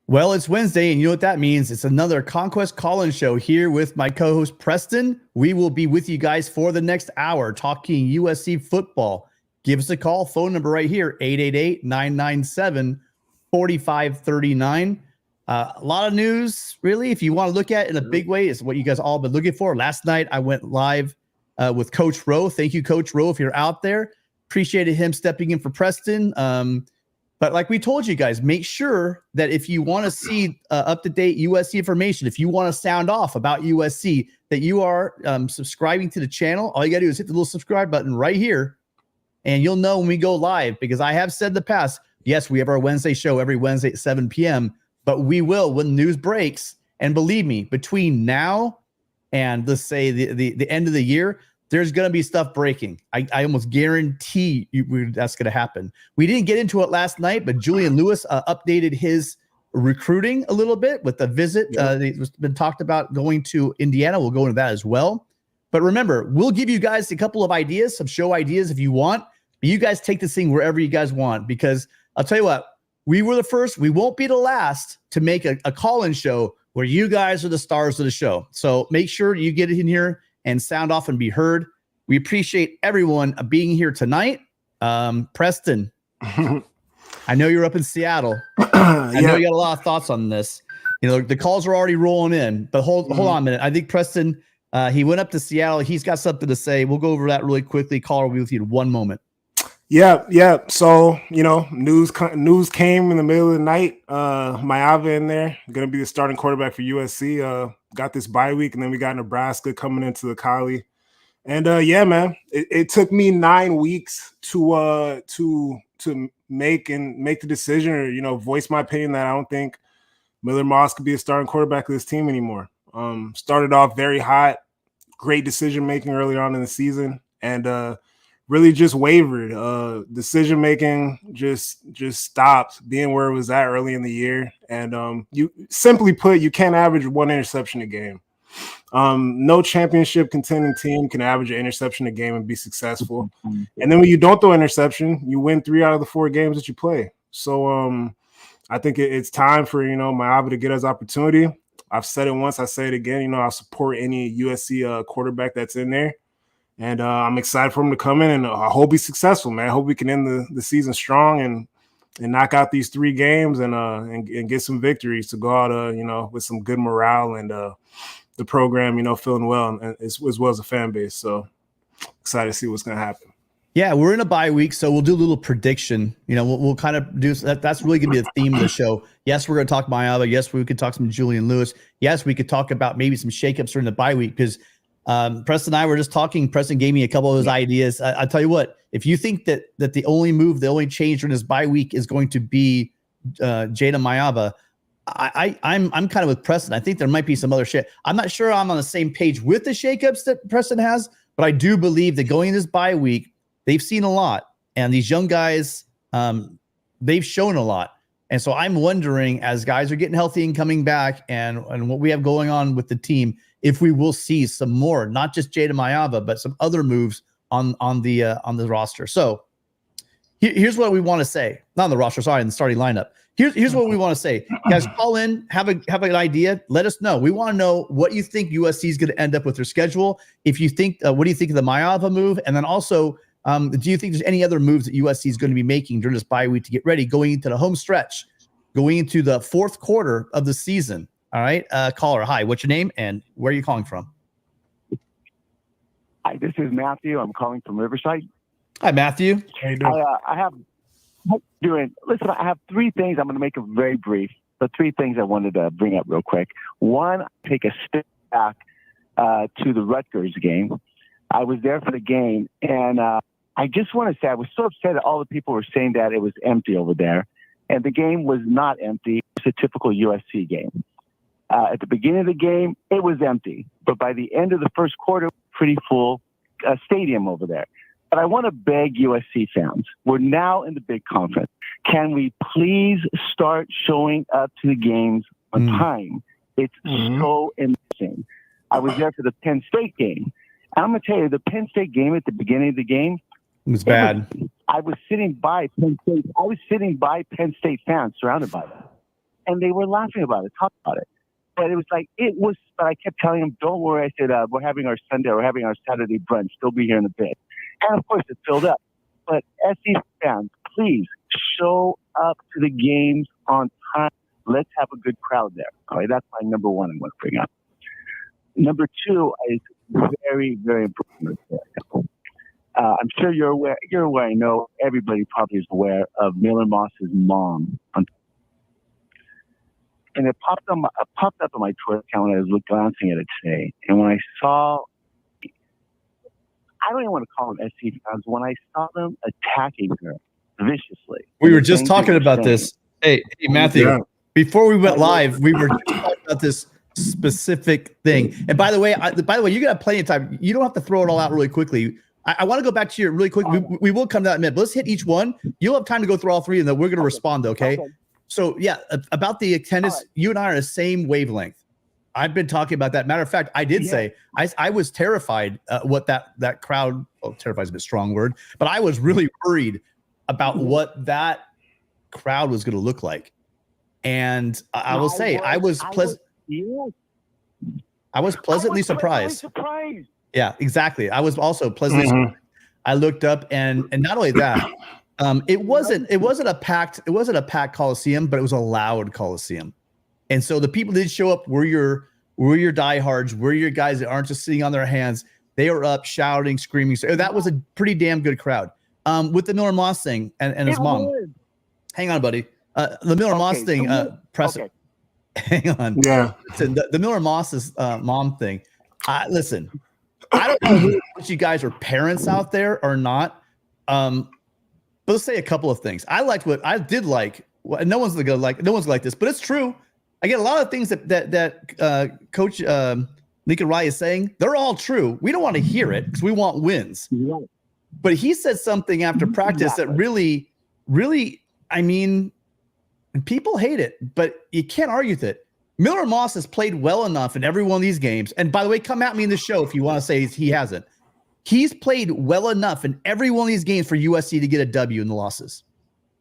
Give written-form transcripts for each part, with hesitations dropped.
Well, it's Wednesday, and you know what that means. It's another Conquest call-in show here with my co-host, Preston. We will be with you guys for the next hour talking USC football. Give us a call. Phone number right here, 888-997-4539. A lot of news, really, if you want to look at it in a big way, is what you guys all been looking for. Last night, I went live with Coach Rowe. Thank you, Coach Rowe, if you're out there. Appreciated him stepping in for Preston. But like we told you guys, make sure that if you want to see up-to-date USC information, if you want to sound off about USC, that you are subscribing to the channel. All you got to do is hit the little subscribe button right here, and you'll know when we go live. Because I have said in the past, yes, we have our Wednesday show every Wednesday at 7 p.m., but we will when news breaks. And believe me, between now and let's say the end of the year, there's going to be stuff breaking. I almost guarantee that's going to happen. We didn't get into it last night, but Julian Lewis updated his recruiting a little bit with the visit. It's been talked about going to Indiana. We'll go into that as well. But remember, we'll give you guys a couple of ideas, some show ideas if you want. But you guys take this thing wherever you guys want, because I'll tell you what, we were the first. We won't be the last to make a call-in show where you guys are the stars of the show. So make sure you get in here and sound off and be heard. We appreciate everyone being here tonight. Preston, I know you're up in Seattle. I know you got a lot of thoughts on this. You know, the calls are already rolling in, but hold on a minute. I think Preston, he went up to Seattle. He's got something to say. We'll go over that really quickly. Caller will be with you in 1 moment. Yeah. So, news came in the middle of the night. Maiava in there, going to be the starting quarterback for USC. Got this bye week, and then we got Nebraska coming into the Collie. And man, it took me 9 weeks to make the decision, or voice my opinion that I don't think Miller Moss could be a starting quarterback of this team anymore. Started off very hot, great decision making early on in the season, and really just wavered. Decision making just stopped being where it was at early in the year. And you simply put, you can't average one interception a game. No championship contending team can average an interception a game and be successful. And then when you don't throw interception, you win 3 out of the 4 games that you play. So I think it's time for Maiava to get his opportunity. I've said it once, I say it again. I'll support any USC quarterback that's in there. And I'm excited for him to come in, and I hope he's successful, man. I hope we can end the season strong and knock out these 3 games and get some victories to go out, with some good morale and the program, feeling well, and as well as the fan base. So excited to see what's going to happen. Yeah, we're in a bye week, so we'll do a little prediction. We'll kind of do that. That's really going to be the theme of the show. Yes, we're going to talk Maiava. Yes, we could talk some Julian Lewis. Yes, we could talk about maybe some shakeups during the bye week, because Preston and I were just talking. Preston gave me a couple of his ideas. I'll tell you what, if you think that the only change during his bye week is going to be Jayden Maiava, I'm kind of with Preston. I think there might be some other shit. I'm not sure I'm on the same page with the shakeups that Preston has, but I do believe that going in this bye week, they've seen a lot, and these young guys, they've shown a lot. And so I'm wondering, as guys are getting healthy and coming back, and what we have going on with the team, if we will see some more, not just Jayden Maiava, but some other moves on the roster. So here's what we want to say. Not on the roster, sorry, in the starting lineup. Here's what we want to say. Guys, call in, have an idea. Let us know. We want to know what you think USC is going to end up with their schedule. If you think, what do you think of the Maiava move? And then also, do you think there's any other moves that USC is going to be making during this bye week to get ready, going into the home stretch, going into the 4th quarter of the season? All right, caller, hi. What's your name and where are you calling from? Hi, this is Matthew. I'm calling from Riverside. Hi, Matthew. How you doing? Listen, I have 3 things. I'm going to make them very brief. The 3 things I wanted to bring up real quick. One, take a step back to the Rutgers game. I was there for the game, and I just want to say I was so upset that all the people were saying that it was empty over there, and the game was not empty. It's a typical USC game. At the beginning of the game, it was empty, but by the end of the first quarter, pretty full stadium over there. But I want to beg USC fans, we're now in the big conference. Can we please start showing up to the games on time? It's so interesting. I was there for the Penn State game. And I'm going to tell you, the Penn State game at the beginning of the game, it was bad. I was sitting by Penn State. I was sitting by Penn State fans, surrounded by them. and they were laughing about it, talking about it. But it was like, but I kept telling them, don't worry. I said, we're having our Saturday brunch. They'll be here in a bit. And of course, it filled up. But SC fans, please show up to the games on time. Let's have a good crowd there. All right, that's my number one I'm going to bring up. Number two is very, very important. I'm sure you're aware. I know everybody probably is aware of Miller Moss's mom. And it popped up on my Twitter account when I was glancing at it today. And when I saw, I don't even want to call them SC fans, when I saw them attacking her viciously. We were just talking about this. Hey, Matthew, before we went live, we were just talking about this specific thing. And by the way, you got plenty of time. You don't have to throw it all out really quickly. I want to go back to your really quick. We will come to that in a minute, but let's hit each one. You'll have time to go through all three, and then we're going to respond, okay? So, yeah, about the attendance, you and I are on the same wavelength. I've been talking about that. Matter of fact, I did say I was terrified what that crowd, terrified is a bit strong word, but I was really worried about what that crowd was going to look like. And I will say I was pleasantly surprised. Yeah, exactly. I was also pleasantly surprised. I looked up and not only that, it wasn't a packed Coliseum, but it was a loud Coliseum. And so the people that did show up were your diehards, were your guys that aren't just sitting on their hands. They were up shouting, screaming. So that was a pretty damn good crowd. With the Miller Moss thing and his mom. Hang on, buddy. The Miller Moss thing, Preston. Hang on. Yeah. Listen, the Miller Moss's mom thing. Listen, I don't know if you guys are parents out there or not. But let's say a couple of things. I liked what I did like. No one's like this, but it's true. I get a lot of things that Coach Lincoln Riley is saying. They're all true. We don't want to hear it because we want wins. But he said something after practice that really, I mean, people hate it, but you can't argue with it. Miller Moss has played well enough in every one of these games. And by the way, come at me in the show if you want to say he hasn't. He's played well enough in every one of these games for USC to get a W in the losses.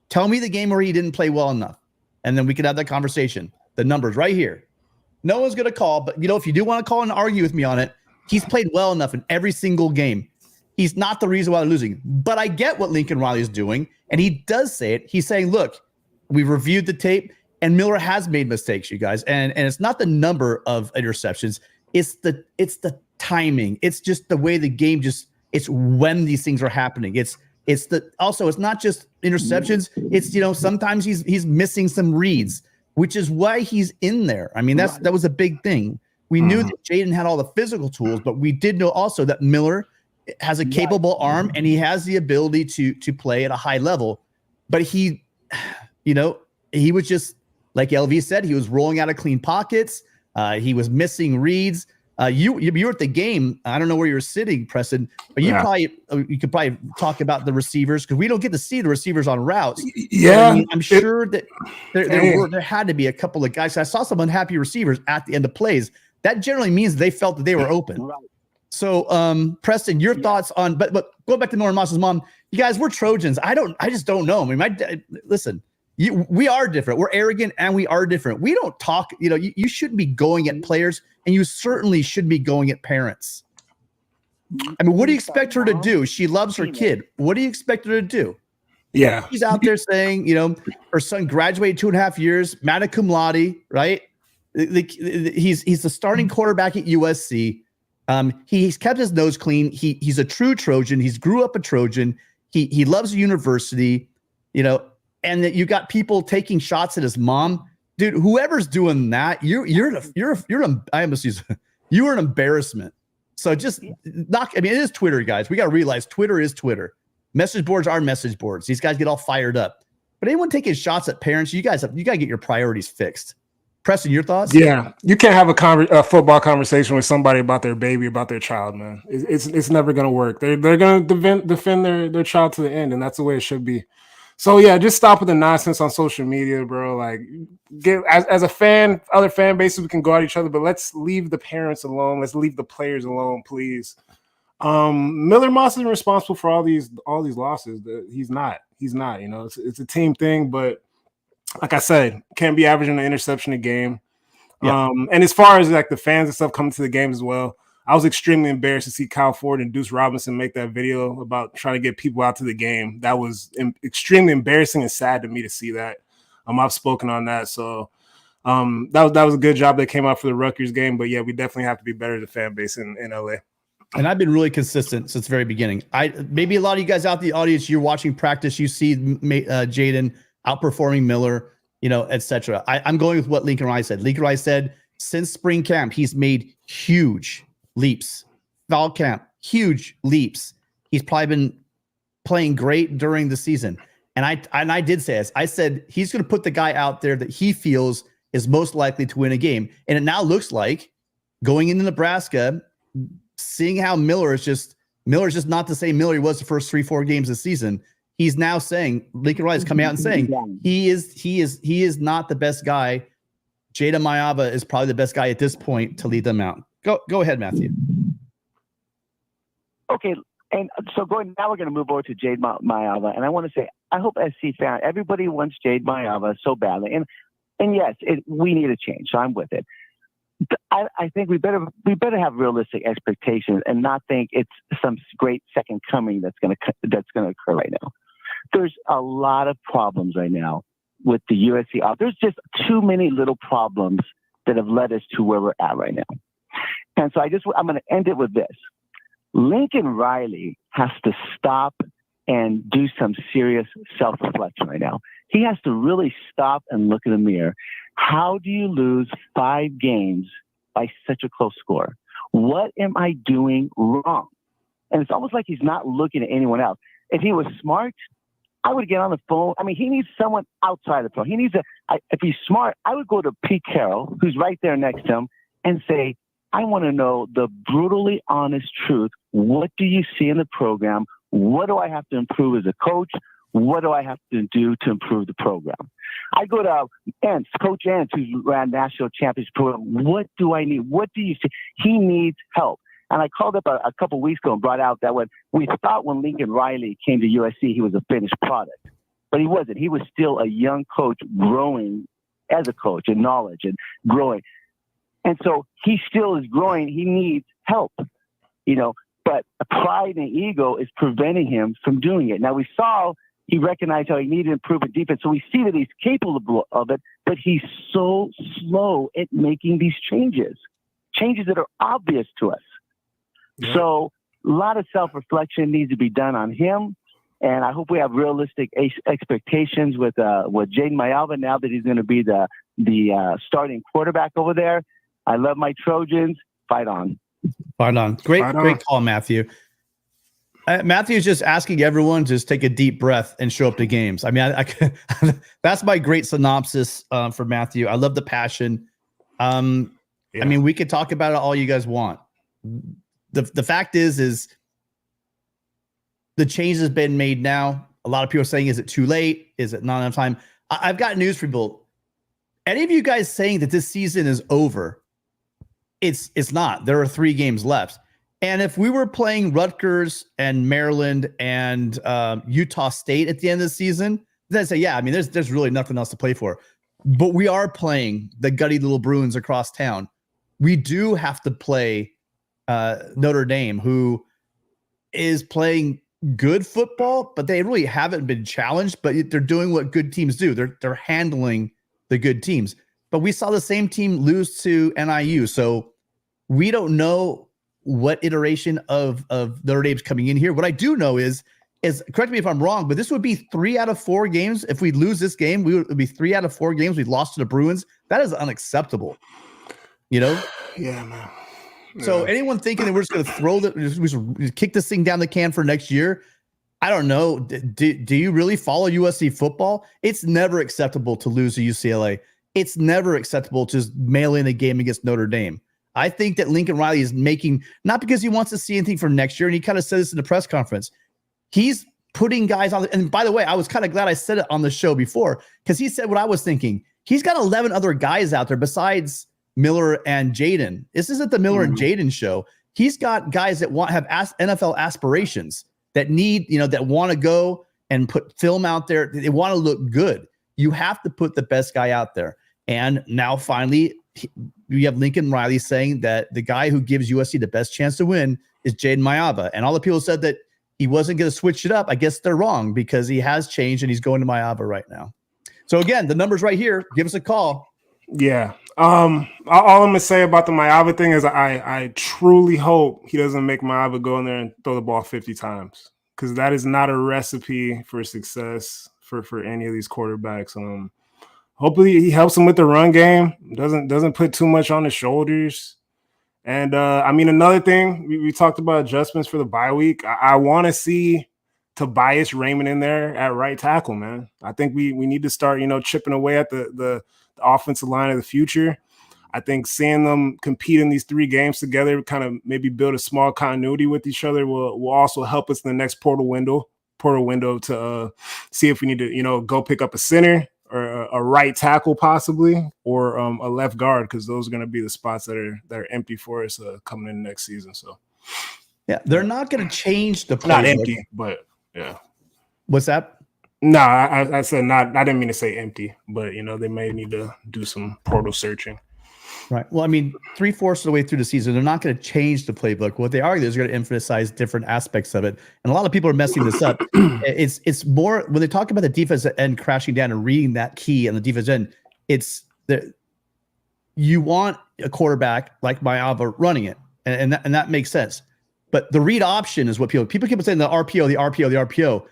Tell me the game where he didn't play well enough, and then we could have that conversation. The numbers right here. No one's going to call, but if you do want to call and argue with me on it, he's played well enough in every single game. He's not the reason why they're losing. But I get what Lincoln Riley is doing, and he does say it. He's saying, look, we reviewed the tape, and Miller has made mistakes, you guys. And it's not the number of interceptions. It's the timing. It's just the way the game it's when these things are happening. It's not just interceptions. It's, sometimes he's missing some reads, which is why he's in there. I mean, that was a big thing. We knew that Jayden had all the physical tools, but we did know also that Miller has a capable arm and he has the ability to play at a high level. But he was just, like LV said, he was rolling out of clean pockets. He was missing reads. You were at the game. I don't know where you were sitting, Preston, but you could probably talk about the receivers because we don't get to see the receivers on routes. Yeah, I mean, I'm sure that there had to be a couple of guys. I saw some unhappy receivers at the end of plays. That generally means they felt that they were open. Right. So, Preston, your thoughts on? But going back to Miller Moss's mom, you guys, we're Trojans. I just don't know. I mean, listen. We are different. We're arrogant and we are different. We don't talk, you shouldn't be going at players and you certainly shouldn't be going at parents. I mean, what do you expect her to do? She loves her kid. What do you expect her to do? Yeah. She's out there saying, her son graduated 2.5 years, magna cum laude, right? He's the starting quarterback at USC. He's kept his nose clean. He's a true Trojan. He's grew up a Trojan. He loves the university, and that you got people taking shots at his mom, dude. Whoever's doing that, you're an embarrassment. So just knock. I mean, it is Twitter, guys. We got to realize Twitter is Twitter. Message boards are message boards. These guys get all fired up. But anyone taking shots at parents, you got to get your priorities fixed. Preston, your thoughts? Yeah, you can't have a football conversation with somebody about their baby, about their child, man. It's never gonna work. They're gonna defend their child to the end, and that's the way it should be. So yeah, just stop with the nonsense on social media, bro. Like, as a fan, other fan bases, we can go at each other, but let's leave the parents alone. Let's leave the players alone, please. Miller Moss isn't responsible for all these losses. He's not. It's a team thing, but like I said, can't be averaging an interception a game. Yeah. And as far as like the fans and stuff coming to the game as well, I was extremely embarrassed to see Kyle Ford and Deuce Robinson make that video about trying to get people out to the game. That was extremely embarrassing and sad to me to see that. I've spoken on that. So that was a good job that came out for the Rutgers game. But yeah, we definitely have to be better as a fan base in LA. And I've been really consistent since the very beginning. Maybe a lot of you guys out in the audience, you're watching practice, you see Jayden outperforming Miller, etc. I'm going with what Lincoln Riley said. Lincoln Riley said since spring camp, he's made huge leaps. Fall camp, huge leaps. He's probably been playing great during the season. And I did say this. I said he's going to put the guy out there that he feels is most likely to win a game. And it now looks like going into Nebraska, seeing how Miller's just not the same Miller he was the first 3-4 games this season. He's now saying, Lincoln Riley's coming out and saying he is not the best guy. Jayden Maiava is probably the best guy at this point to lead them out. Go ahead, Matthew. Okay, and so now we're going to move over to Jayden Maiava, and I want to say I hope SC fan, everybody wants Jayden Maiava so badly, and yes, we need a change. So I'm with it. I think we better have realistic expectations and not think it's some great second coming that's going to occur right now. There's a lot of problems right now with the USC. There's just too many little problems that have led us to where we're at right now. And so I'm going to end it with this. Lincoln Riley has to stop and do some serious self-reflection right now. He has to really stop and look in the mirror. How do you lose 5 games by such a close score? What am I doing wrong? And it's almost like he's not looking at anyone else. If he was smart, I would get on the phone. I mean, he needs someone outside the phone. If he's smart, I would go to Pete Carroll, who's right there next to him, and say, I want to know the brutally honest truth. What do you see in the program? What do I have to improve as a coach? What do I have to do to improve the program? I go to Coach Entz, who's ran national championship program. What do I need? What do you see? He needs help. And I called up a couple weeks ago and brought out that when Lincoln Riley came to USC, he was a finished product. But he wasn't. He was still a young coach growing as a coach in knowledge and growing. And so he still is growing. He needs help, but pride and ego is preventing him from doing it. Now we saw he recognized how he needed to improve in defense. So we see that he's capable of it, but he's so slow at making these changes that are obvious to us. Yeah. So a lot of self-reflection needs to be done on him. And I hope we have realistic expectations with Jayden Maiava now that he's going to be the starting quarterback over there. I love my Trojans. Fight on. Fight on. Great call, Matthew. Matthew's just asking everyone to just take a deep breath and show up to games. I mean, that's my great synopsis for Matthew. I love the passion. I mean, we could talk about it all you guys want. The fact is the change has been made now. A lot of people are saying, is it too late? Is it not enough time? I've got news for people. Any of you guys saying that this season is over? It's not. There are 3 games left. And if we were playing Rutgers and Maryland and Utah State at the end of the season, then I'd say, yeah, I mean, there's really nothing else to play for. But we are playing the gutty little Bruins across town. We do have to play Notre Dame, who is playing good football, but they really haven't been challenged. But they're doing what good teams do. They're handling the good teams. But we saw the same team lose to NIU. So we don't know what iteration of Notre Dame's coming in here. What I do know is correct me if I'm wrong, but this would be 3 out of 4 games. If we lose this game, it would be 3 out of 4 games we lost to the Bruins. That is unacceptable. Yeah, man. Yeah. So anyone thinking that we're just going to we kick this thing down the can for next year, I don't know. Do you really follow USC football? It's never acceptable to lose to UCLA. It's never acceptable to just mail in a game against Notre Dame. I think that Lincoln Riley is making, not because he wants to see anything for next year, and he kind of said this in the press conference. He's putting guys on. And by the way, I was kind of glad I said it on the show before, because he said what I was thinking. He's got 11 other guys out there besides Miller and Jayden. This isn't the Miller and Jayden show. He's got guys that have NFL aspirations, that need, that want to go and put film out there. They want to look good. you have to put the best guy out there. And now finally, we have Lincoln Riley saying that the guy who gives USC the best chance to win is Jayden Maiava. And all the people said that he wasn't going to switch it up. I guess they're wrong, because he has changed and he's going to Maiava right now. So again, the number's right here. Give us a call. Yeah. All I'm going to say about the Maiava thing is I truly hope he doesn't make Maiava go in there and throw the ball 50 times, because that is not a recipe for success for any of these quarterbacks. Hopefully he helps them with the run game, doesn't put too much on his shoulders. And I mean, another thing, we talked about adjustments for the bye week. I want to see Tobias Raymond in there at right tackle, man. I think we need to start, chipping away at the offensive line of the future. I think seeing them compete in these 3 games together, kind of maybe build a small continuity with each other, will also help us in the next portal window to see if we need to, go pick up a center or a right tackle possibly, or a left guard, because those are going to be the spots that are empty for us coming in next season. So, yeah, they're not going to change the playbook. Not empty, but yeah. What's that? No, I said not. I didn't mean to say empty, but they may need to do some portal searching. Right. Well, I mean, 3/4 of the way through the season, they're not going to change the playbook. What they are is going to emphasize different aspects of it. And a lot of people are messing this up. It's more when they talk about the defensive end crashing down and reading that key on the defensive end. It's that you want a quarterback like Maiava running it, and that makes sense. But the read option is what people keep saying, the RPO.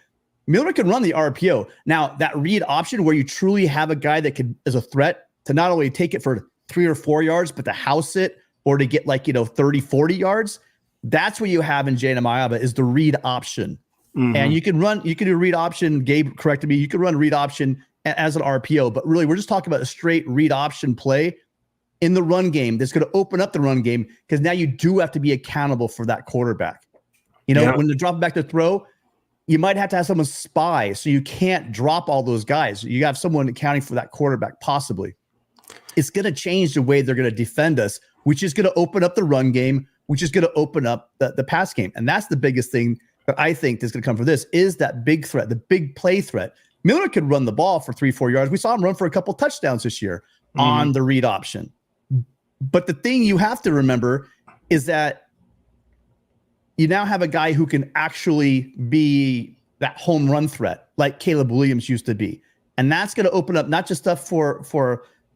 Miller can run the RPO. Now, that read option where you truly have a guy that is a threat to not only take it for 3 or 4 yards, but to house it or to get 30, 40 yards. That's what you have in Jayden Maiava is the read option. Mm-hmm. And you can do read option. Gabe corrected me. You can run read option as an RPO, but really we're just talking about a straight read option play in the run game that's going to open up the run game, because now you do have to be accountable for that quarterback. When they're dropping back to throw, you might have to have someone spy, so you can't drop all those guys. You have someone accounting for that quarterback possibly. It's going to change the way they're going to defend us, which is going to open up the run game, which is going to open up the pass game. And that's the biggest thing that I think is going to come from this, is that big threat, the big play threat. Miller could run the ball for 3-4 yards. We saw him run for a couple touchdowns this year on the read option. But the thing you have to remember is that you now have a guy who can actually be that home run threat like Caleb Williams used to be. And that's going to open up not just stuff for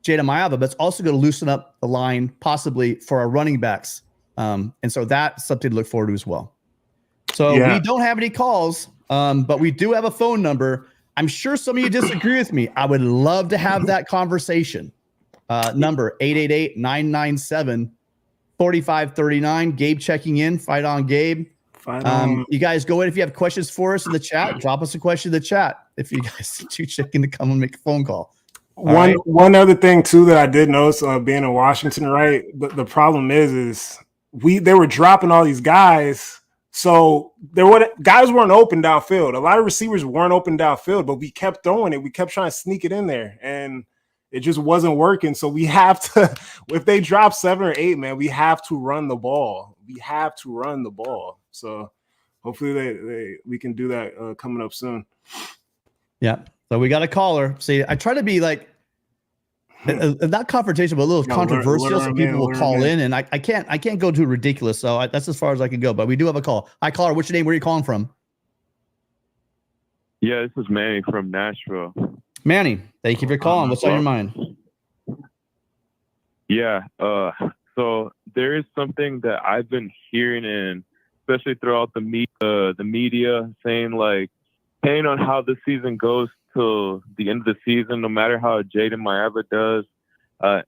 Jayden Maiava, but it's also going to loosen up the line possibly for our running backs. And so that's something to look forward to as well. So we don't have any calls, but we do have a phone number. I'm sure some of you disagree with me. I would love to have that conversation. Number 888-997-4539. Gabe checking in. Fight on, Gabe. You guys go in. If you have questions for us in the chat, drop us a question in the chat. If you guys are too chicken to come and make a phone call. One other thing too that I did notice being in Washington, right? The problem is they were dropping all these guys, so guys weren't open downfield. A lot of receivers weren't open downfield, but we kept throwing it. We kept trying to sneak it in there, and it just wasn't working. So we have to, if they drop 7 or 8, man, we have to run the ball. So hopefully we can do that coming up soon. Yeah. So we got a caller. See, I try to be like not confrontational, but a little controversial, so people will call in, and I can't go too ridiculous. So that's as far as I can go. But we do have a call. Hi, caller. What's your name? Where are you calling from? Yeah, this is Manny from Nashville. Manny, thank you for calling. What's on your mind? Yeah. So there is something that I've been hearing, and especially throughout the media, saying like, depending on how the season goes till the end of the season, no matter how Jayden Maiava does,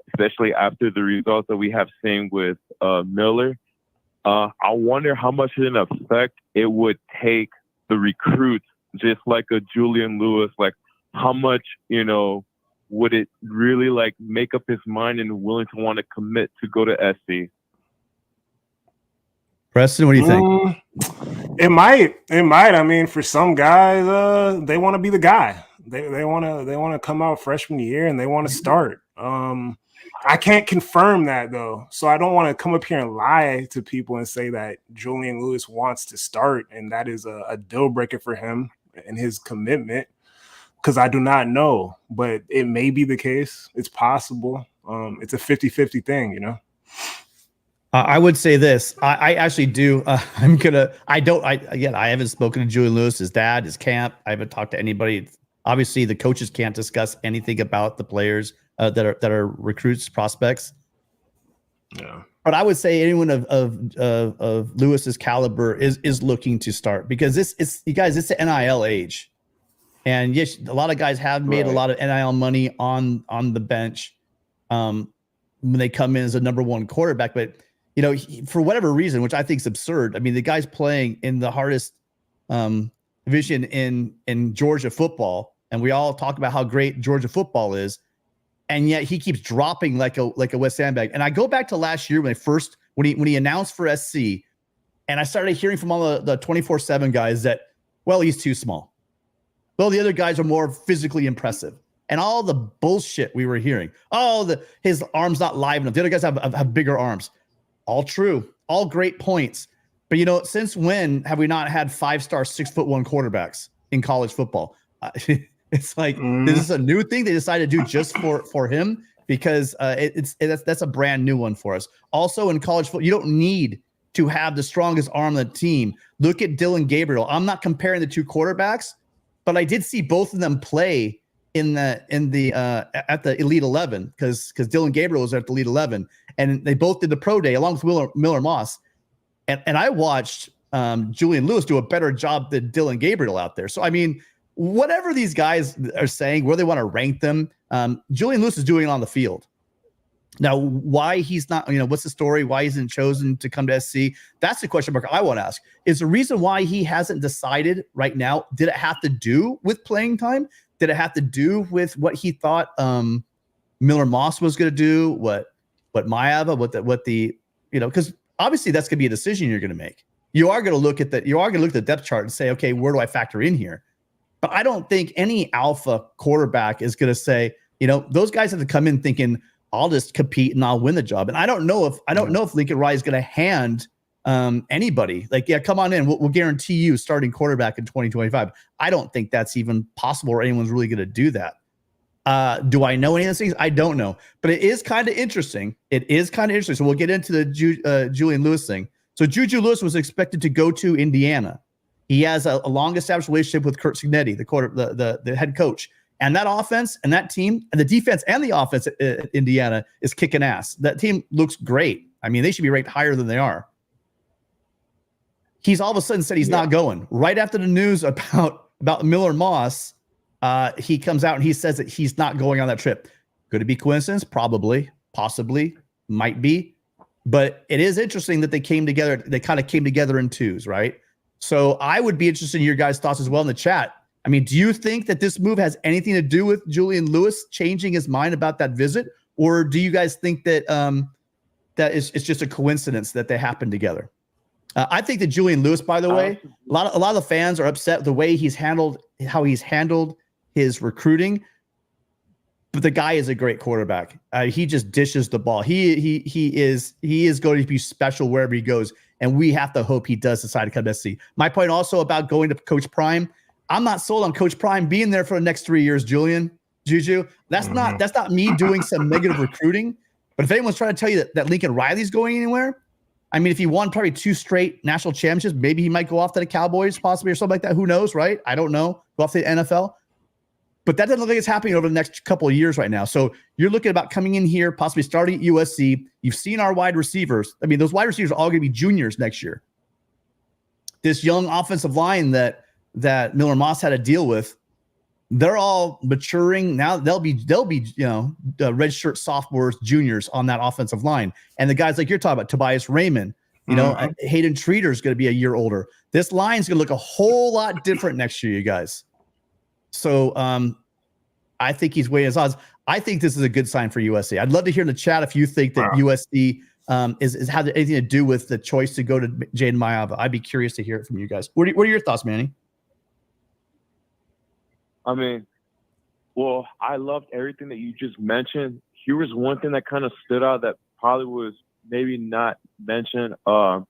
especially after the results that we have seen with Miller, I wonder how much of an effect it would take the recruits, just like a Julian Lewis, like how much, would it really like make up his mind and willing to want to commit to go to SC? Preston, what do you think? It might. I mean, for some guys, they want to be the guy. They want to come out freshman year and they want to start. I can't confirm that though, so I don't want to come up here and lie to people and say that Julian Lewis wants to start and that is a deal breaker for him and his commitment. because I do not know, but it may be the case. It's possible. It's a 50-50 thing, you know? I would say this. I actually do. I haven't spoken to Julian Lewis, his dad, his camp. I haven't talked to anybody. Obviously, the coaches can't discuss anything about the players that are recruits, prospects. Yeah. But I would say anyone of Lewis's caliber is looking to start, because it's you guys, it's the NIL age. And yes, a lot of guys have made a lot of NIL money on the bench when they come in as a number one quarterback. But, you know, for whatever reason, which I think is absurd. I mean, the guy's playing in the hardest division in Georgia football, and we all talk about how great Georgia football is, and yet he keeps dropping like a West Sandbag. And I go back to last year when he announced for SC, and I started hearing from all the 24/7 guys that, well, he's too small. Well, the other guys are more physically impressive, and all the bullshit we were hearing. Oh, his arm's not live enough. The other guys have bigger arms. All true, all great points. But, you know, since when have we not had 5-star 6'1" quarterbacks in college football? It's like, this is a new thing they decided to do just for him, because that's a brand new one for us. Also, in college football, you don't need to have the strongest arm on the team. Look at Dylan Gabriel. I'm not comparing the two quarterbacks, but I did see both of them play at the Elite 11, because Dylan Gabriel was at the Elite 11, and they both did the pro day along with Miller Moss. And I watched Julian Lewis do a better job than Dylan Gabriel out there. So, I mean, whatever these guys are saying, where they want to rank them, Julian Lewis is doing it on the field. Now, why he's not, you know, what's the story? Why he isn't chosen to come to SC? That's the question mark I want to ask. Is the reason why he hasn't decided right now, did it have to do with playing time? Did it have to do with what he thought Miller Moss was going to do? What Maiava, what the you know, because obviously that's going to be a decision you're going to make. You are going to look at the depth chart and say, okay, where do I factor in here? But I don't think any alpha quarterback is going to say, you know, those guys have to come in thinking, I'll just compete and I'll win the job. And I don't know if Lincoln Riley is going to hand anybody like, yeah, come on in. We'll guarantee you starting quarterback in 2025. I don't think that's even possible, or anyone's really going to do that. Do I know any of those things? I don't know, but it is kind of interesting. So we'll get into the Julian Lewis thing. So Juju Lewis was expected to go to Indiana. He has a long-established relationship with Curt Cignetti, the head coach. And that offense and that team and the defense and the offense at Indiana is kicking ass. That team looks great. I mean, they should be ranked higher than they are. He's all of a sudden said he's not going. Right after the news about Miller Moss, he comes out and he says that he's not going on that trip. Could it be coincidence? Probably, possibly, might be. But it is interesting that they came together. They kind of came together in twos, right? So I would be interested in your guys' thoughts as well in the chat. I mean, do you think that this move has anything to do with Julian Lewis changing his mind about that visit? Or do you guys think that it's just a coincidence that they happened together? I think that Julian Lewis, by the way, a lot of the fans are upset with the way how he's handled his recruiting. But the guy is a great quarterback. He just dishes the ball. He is going to be special wherever he goes, and we have to hope he does decide to come to SC. My point also about going to Coach Prime, I'm not sold on Coach Prime being there for the next 3 years, Juju. That's not me doing some negative recruiting. But if anyone's trying to tell you that Lincoln Riley's going anywhere, I mean, if he won probably 2 straight national championships, maybe he might go off to the Cowboys possibly or something like that. Who knows, right? I don't know. Go off to the NFL. But that doesn't look like it's happening over the next couple of years right now. So you're looking about coming in here, possibly starting at USC. You've seen our wide receivers. I mean, those wide receivers are all going to be juniors next year. This young offensive line that Miller Moss had to deal with, they're all maturing now. They'll be redshirt sophomores, juniors on that offensive line. And the guys like you're talking about, Tobias Raymond, Hayden Treater is going to be a year older. This line's going to look a whole lot different next year, you guys. So I think he's weighing his odds. I think this is a good sign for USC. I'd love to hear in the chat if you think that USC is had anything to do with the choice to go to Jayden Maiava. I'd be curious to hear it from you guys. What are your thoughts, Manny? I mean, well, I loved everything that you just mentioned. Here was one thing that kind of stood out that probably was maybe not mentioned. I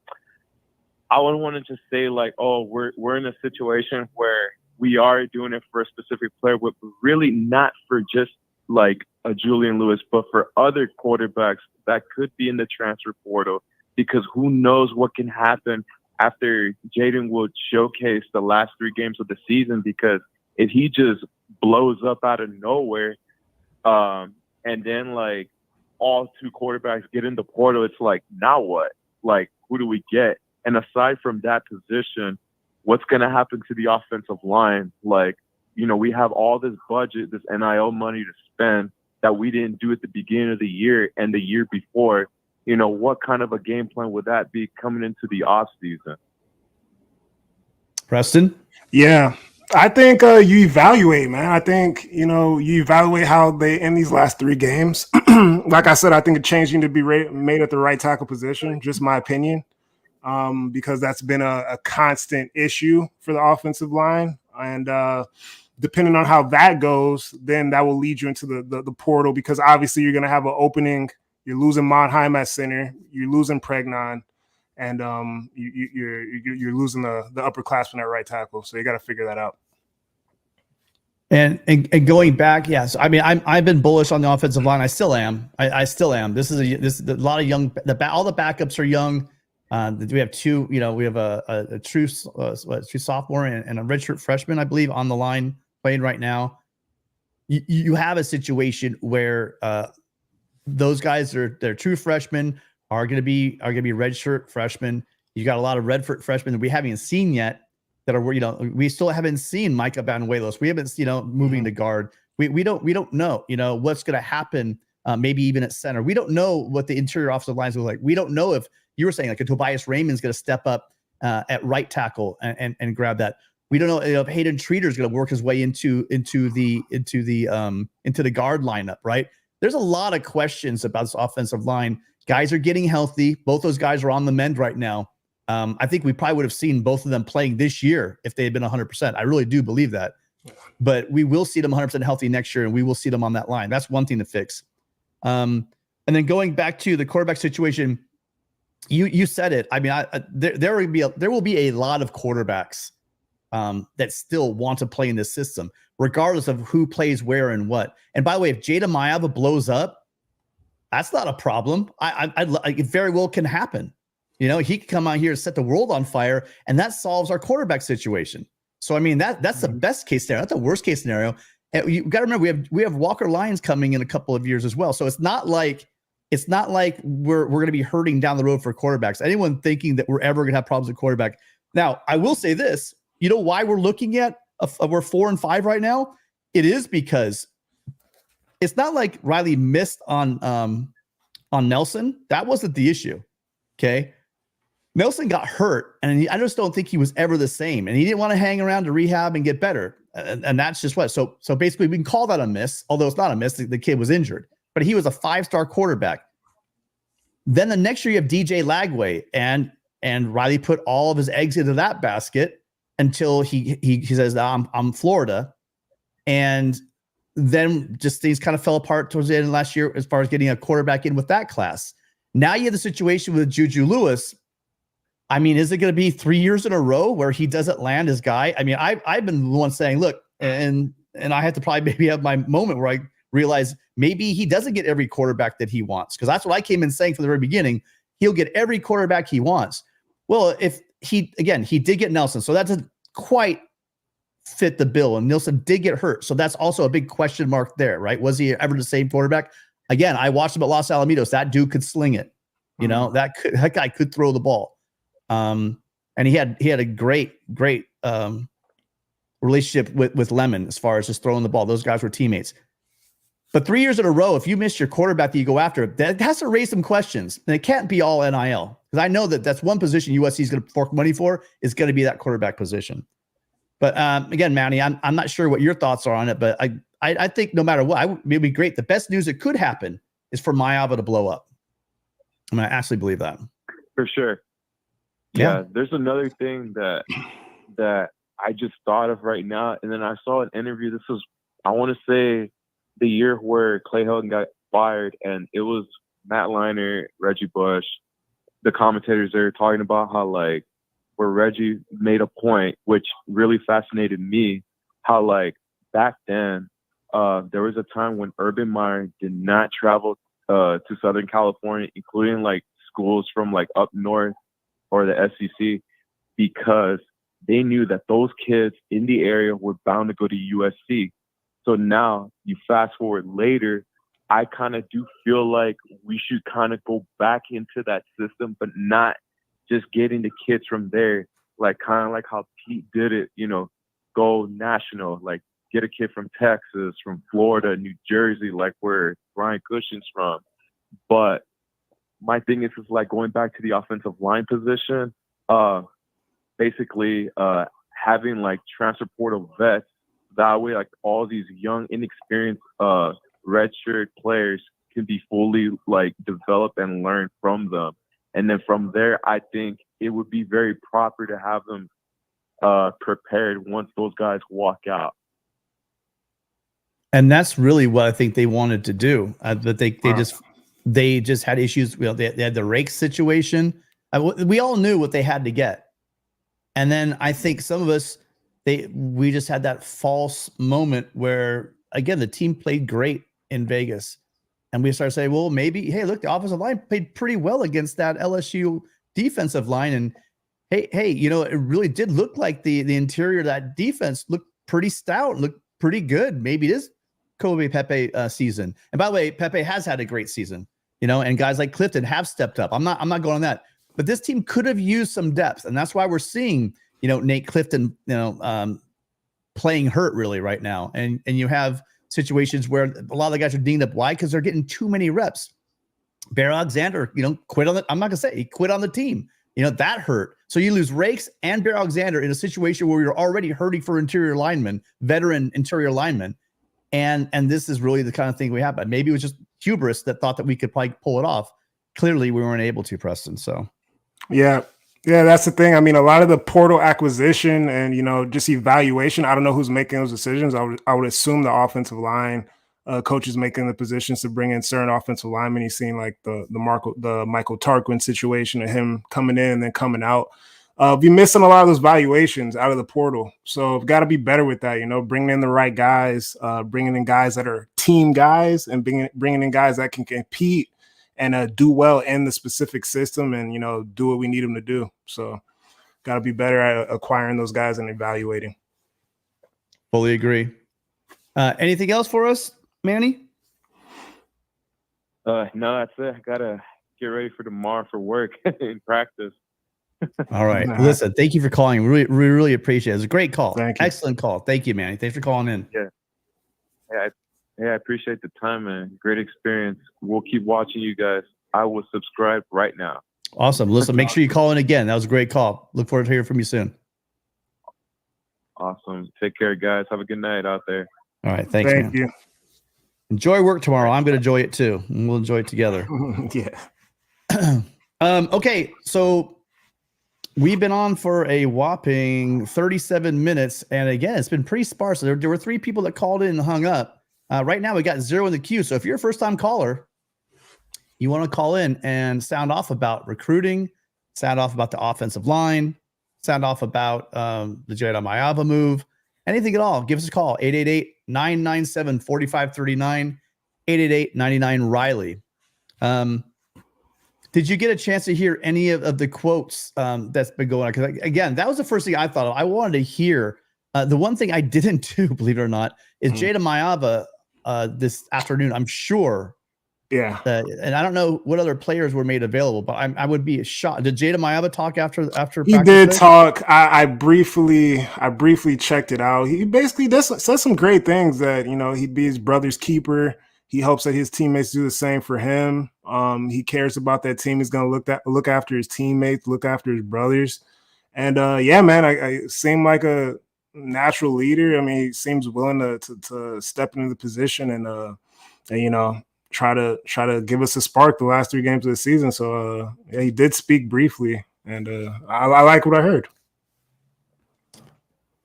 would want to just say like, oh, we're in a situation where we are doing it for a specific player, but really not for just like a Julian Lewis, but for other quarterbacks that could be in the transfer portal, because who knows what can happen after Jayden will showcase the last 3 games of the season. Because if he just blows up out of nowhere, and then like all 2 quarterbacks get in the portal, it's like, now what? Like, who do we get? And aside from that position, what's going to happen to the offensive line? Like, you know, we have all this budget, this NIL money to spend that we didn't do at the beginning of the year and the year before. You know, what kind of a game plan would that be coming into the off season? Preston? Yeah, I think you evaluate, man. I think, you know, you evaluate how they end these last 3 games. Like I said, I think a change needs to be made at the right tackle position, just my opinion, because that's been a constant issue for the offensive line. And depending on how that goes, then that will lead you into the portal, because obviously you're going to have an opening. You're losing Monheim at center. You're losing Pregnon. And you're losing the upperclassman at right tackle, so you got to figure that out. And going back, yes, I mean I've been bullish on the offensive line. I still am. I still am. This is a lot of young. All the backups are young. We have 2. You know, we have a true sophomore and a redshirt freshman, I believe, on the line playing right now. You have a situation where those guys they're true freshmen. Are going to be redshirt freshmen. You got a lot of redshirt freshmen that we haven't seen yet that are, you know, we still haven't seen Micah Banuelos. We haven't, you know, moving to guard. We don't know, you know, what's going to happen. Maybe even at center. We don't know what the interior offensive lines look like. We don't know if you were saying like a Tobias Raymond's going to step up at right tackle and grab that. We don't know if Hayden Treater is going to work his way into the guard lineup. Right. There's a lot of questions about this offensive line. Guys are getting healthy. Both those guys are on the mend right now. I think we probably would have seen both of them playing this year if they had been 100%. I really do believe that. But we will see them 100% healthy next year, and we will see them on that line. That's one thing to fix. And then going back to the quarterback situation, you said it. I mean, there will be a lot of quarterbacks that still want to play in this system, regardless of who plays where and what. And by the way, if Jayden Maiava blows up, that's not a problem. It very well can happen. You know, he could come out here and set the world on fire, and that solves our quarterback situation. So, I mean, that's the best case scenario. That's the worst case scenario. And you got to remember, we have Walker Lyons coming in a couple of years as well. So it's not like we're going to be hurting down the road for quarterbacks. Anyone thinking that we're ever going to have problems with quarterback. Now, I will say this. You know why we're looking at we're 4-5 right now? It is because it's not like Riley missed on Nelson. That wasn't the issue. Okay. Nelson got hurt, and I just don't think he was ever the same. And he didn't want to hang around to rehab and get better. And that's just what. So basically, we can call that a miss, although it's not a miss. The kid was injured, but he was a 5-star quarterback. Then the next year, you have DJ Lagway, and Riley put all of his eggs into that basket until he says, I'm Florida. And then just things kind of fell apart towards the end of last year as far as getting a quarterback in with that class. Now you have the situation with Juju Lewis. I mean, is it going to be 3 years in a row where he doesn't land his guy? I mean, I've been the one saying, look, and I have to probably maybe have my moment where I realize maybe he doesn't get every quarterback that he wants, because that's what I came in saying from the very beginning. He'll get every quarterback he wants. Well, if he did get Nelson, so that doesn't quite fit the bill, and Nelson did get hurt, so that's also a big question mark there, right? Was he ever the same quarterback? Again, I watched him at Los Alamitos. That dude could sling it. You know, that guy could throw the ball. And he had a great relationship with Lemon as far as just throwing the ball. Those guys were teammates. But 3 years in a row, if you miss your quarterback that you go after, that has to raise some questions. And it can't be all NIL, because I know that's one position USC is going to fork money for, is going to be that quarterback position. But again, Manny, I'm not sure what your thoughts are on it, but I think no matter what, it would be great. The best news that could happen is for Maiava to blow up. I mean, I actually believe that. For sure. Yeah, there's another thing that I just thought of right now, and then I saw an interview. This was, I want to say, the year where Clay Helton got fired, and it was Matt Leinart, Reggie Bush, the commentators there talking about how, like, where Reggie made a point, which really fascinated me, how like back then, there was a time when Urban Meyer did not travel to Southern California, including like schools from like up north or the SEC, because they knew that those kids in the area were bound to go to USC. So now you fast forward later, I kind of do feel like we should kind of go back into that system, but not just getting the kids from there, like kind of like how Pete did it, you know, go national, like get a kid from Texas, from Florida, New Jersey, like where Brian Cushing's from. But my thing is like going back to the offensive line position, basically having like transfer portal vets. That way, like all these young, inexperienced redshirt players can be fully like developed and learn from them. And then from there, I think it would be very proper to have them prepared once those guys walk out. And that's really what I think they wanted to do. But they just had issues. Well, they had the rake situation. We all knew what they had to get. And then I think some of us, we just had that false moment where, again, the team played great in Vegas. And we started saying, well, maybe, hey, look, the offensive line played pretty well against that LSU defensive line. And hey, you know, it really did look like the interior of that defense looked pretty stout, looked pretty good. Maybe it is Kobe Pepe season. And by the way, Pepe has had a great season, you know, and guys like Clifton have stepped up. I'm not going on that. But this team could have used some depth. And that's why we're seeing, you know, Nate Clifton, you know, playing hurt really right now. And you have situations where a lot of the guys are dinged up. Why? Because they're getting too many reps. Bear Alexander, you know, quit on the, I'm not gonna say he quit on the team. You know, that hurt. So you lose Rakes and Bear Alexander in a situation where you're already hurting for interior linemen, veteran interior linemen. And this is really the kind of thing we have. But maybe it was just hubris that thought that we could probably pull it off. Clearly we weren't able to, Preston. So yeah, that's the thing. I mean, a lot of the portal acquisition and, you know, just evaluation, I don't know who's making those decisions. I would assume the offensive line coach is making the positions to bring in certain offensive linemen. He's seen like the Michael Tarquin situation of him coming in and then coming out. Be missing a lot of those valuations out of the portal. So we've got to be better with that, you know, bringing in the right guys, bringing in guys that are team guys and bringing in guys that can compete and do well in the specific system and, you know, do what we need them to do. So got to be better at acquiring those guys and evaluating. Fully agree. Anything else for us, Manny? No, that's it. I got to get ready for tomorrow for work in practice. All right. Listen, thank you for calling. We really appreciate it. It was a great call. Thank you. Excellent call. Thank you, Manny. Thanks for calling in. Yeah, I appreciate the time, man. Great experience. We'll keep watching you guys. I will subscribe right now. Awesome. Listen, make sure you call in again. That was a great call. Look forward to hearing from you soon. Awesome. Take care, guys. Have a good night out there. All right. Thanks, Thank man. you. Enjoy work tomorrow. I'm going to enjoy it too. And we'll enjoy it together. Yeah. Okay. So we've been on for a whopping 37 minutes. And again, it's been pretty sparse. There were 3 people that called in and hung up. Right now we got 0 in the queue. So if you're a first-time caller, you want to call in and sound off about recruiting, sound off about the offensive line, sound off about the Jayden Maiava move, anything at all, give us a call, 888-997-4539, 888-99-RILEY. Did you get a chance to hear any of the quotes that's been going on? Because, again, that was the first thing I thought of. I wanted to hear. The one thing I didn't do, believe it or not, is Jayden Maiava this afternoon. I'm sure. Yeah. And I don't know what other players were made available, but I would be shocked. Did Jayden Maiava talk after He practice did today? talk. I briefly checked it out. He basically says some great things that, you know, he'd be his brother's keeper. He hopes that his teammates do the same for him. He cares about that team. He's going to look after his teammates, look after his brothers. And yeah, man, I seem like a natural leader. I mean, he seems willing to step into the position and you know, try to give us a spark the last 3 games of the season. So yeah, he did speak briefly, and I like what I heard.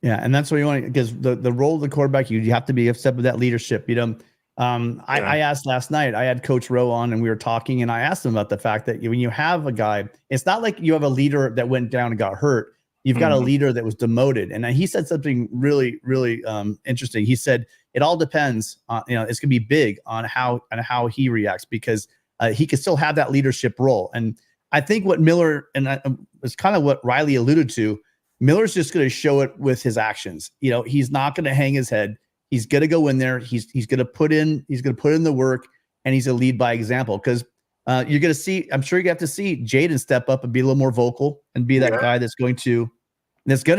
Yeah, and that's what you want, because the role of the quarterback, you have to be a step of that leadership. You know, I asked last night, I had Coach Rowe on and we were talking, and I asked him about the fact that when you have a guy, it's not like you have a leader that went down and got hurt. you've got a leader that was demoted. And he said something really, really interesting. He said, it all depends on, it's going to be big on how he reacts, because he can still have that leadership role. And I think what Miller, and it's kind of what Riley alluded to, Miller's just going to show it with his actions. He's not going to hang his head. He's going to go in there. He's going to put in the work, and he's a lead by example. Because you're going to see, I'm sure you have to see Jayden step up and be a little more vocal and be that guy that's going to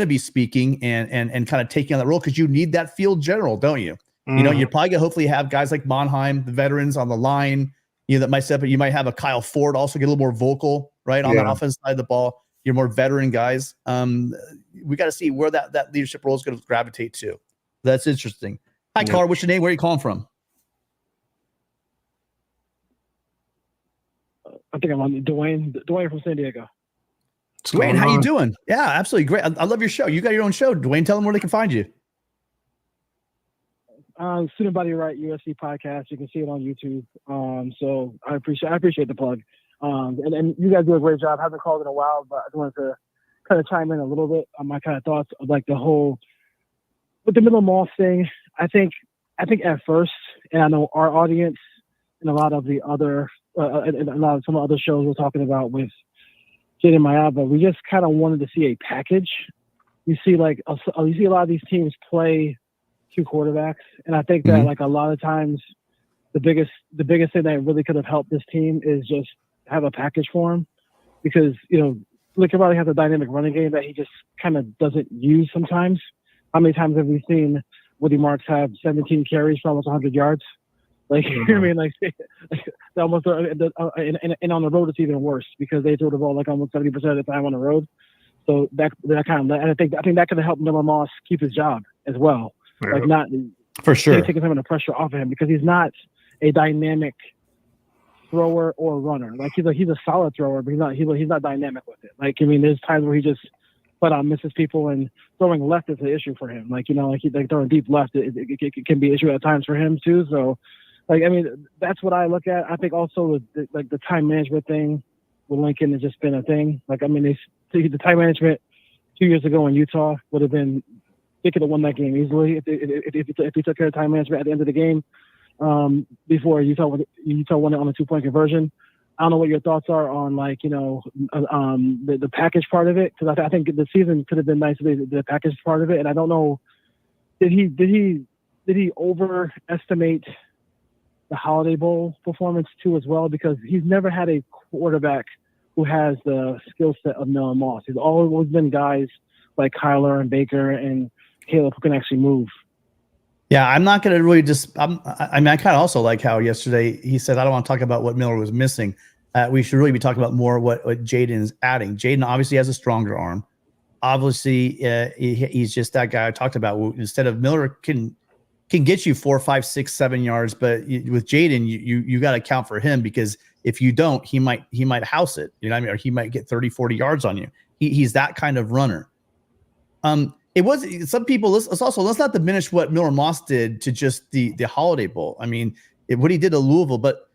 be speaking and kind of taking on that role, because you need that field general, don't you? You're probably going to hopefully have guys like Monheim, the veterans on the line, that might step up. You might have a Kyle Ford also get a little more vocal, right, on the offensive side of the ball. You're more veteran guys. We got to see where that leadership role is going to gravitate to. That's interesting. Hi, caller. What's your name? Where are you calling from? I think I'm on Dwayne from San Diego. Dwayne, how you doing? Yeah, absolutely great. I love your show. You got your own show. Dwayne, tell them where they can find you. Student Body Right USC podcast. You can see it on YouTube. So I appreciate the plug. And you guys do a great job. I haven't called in a while, but I just wanted to kind of chime in a little bit on my kind of thoughts of like the whole with the Miller Moss thing. I think at first, and I know our audience and a lot of the other and a lot of some other shows we're talking about with Jayden Maiava, we just kind of wanted to see a package. You see a lot of these teams play two quarterbacks, and I think that like a lot of times the biggest thing that really could have helped this team is just have a package for him, because Lincoln Riley has a dynamic running game that he just kind of doesn't use sometimes. How many times have we seen Woody Marks have 17 carries for almost 100 yards? Like, you know what I mean? Like, almost, and on the road it's even worse, because they throw the ball like almost 70% of the time on the road. So that kind of, and I think that could have helped Miller Moss keep his job as well. Yeah. Like, not for sure taking some of the pressure off of him, because he's not a dynamic thrower or runner. Like, he's a solid thrower, but he's not dynamic with it. Like, I mean, there's times where he just flat out misses people, and throwing left is an issue for him. Like, like throwing deep left, it can be an issue at times for him too. So, like, I mean, that's what I look at. I think also the time management thing with Lincoln has just been a thing. Like, I mean, the time management 2 years ago in Utah would have been, they could have won that game easily if he took care of time management at the end of the game. Before Utah won it on a 2-point conversion. I don't know what your thoughts are on, like, the package part of it, because I think the season could have been nice with the package part of it. And I don't know, did he overestimate the Holiday Bowl performance too as well? Because he's never had a quarterback who has the skill set of Miller Moss. He's always been guys like Kyler and Baker and Caleb who can actually move. Yeah, I'm not going to really I kind of also like how yesterday he said, I don't want to talk about what Miller was missing. We should really be talking about more what Jayden is adding. Jayden obviously has a stronger arm. Obviously, he's just that guy I talked about. Instead of Miller can get you 4, 5, 6, 7 yards, but with Jayden, you got to account for him, because if you don't, he might house it. You know what I mean? Or he might get 30, 40 yards on you. He's that kind of runner. It was some people. Let's not diminish what Miller Moss did to just the Holiday Bowl. I mean, what he did to Louisville, but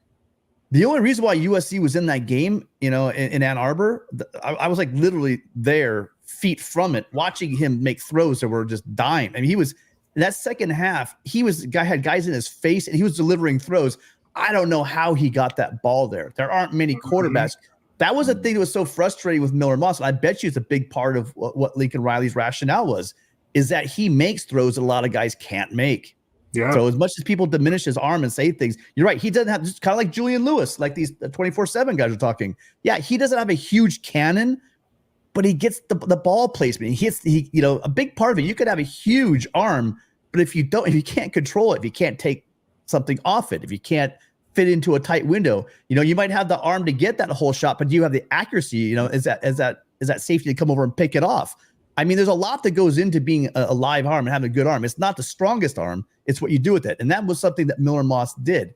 the only reason why USC was in that game, in Ann Arbor, I was like literally there, feet from it, watching him make throws that were just dime. I mean, he was in that second half. Had guys in his face, and he was delivering throws. I don't know how he got that ball there. There aren't many quarterbacks. That was the thing that was so frustrating with Miller Moss. And I bet you it's a big part of what Lincoln Riley's rationale is that he makes throws that a lot of guys can't make. Yeah. So as much as people diminish his arm and say things, you're right. He doesn't have, just kind of like Julian Lewis, like these 24/7 guys are talking. Yeah, he doesn't have a huge cannon, but he gets the ball placement. A big part of it. You could have a huge arm, but if you can't control it, if you can't take something off it, if you can't fit into a tight window, you might have the arm to get that whole shot, but you have the accuracy, is that safety to come over and pick it off. I mean, there's a lot that goes into being a live arm and having a good arm. It's not the strongest arm. It's what you do with it. And that was something that Miller Moss did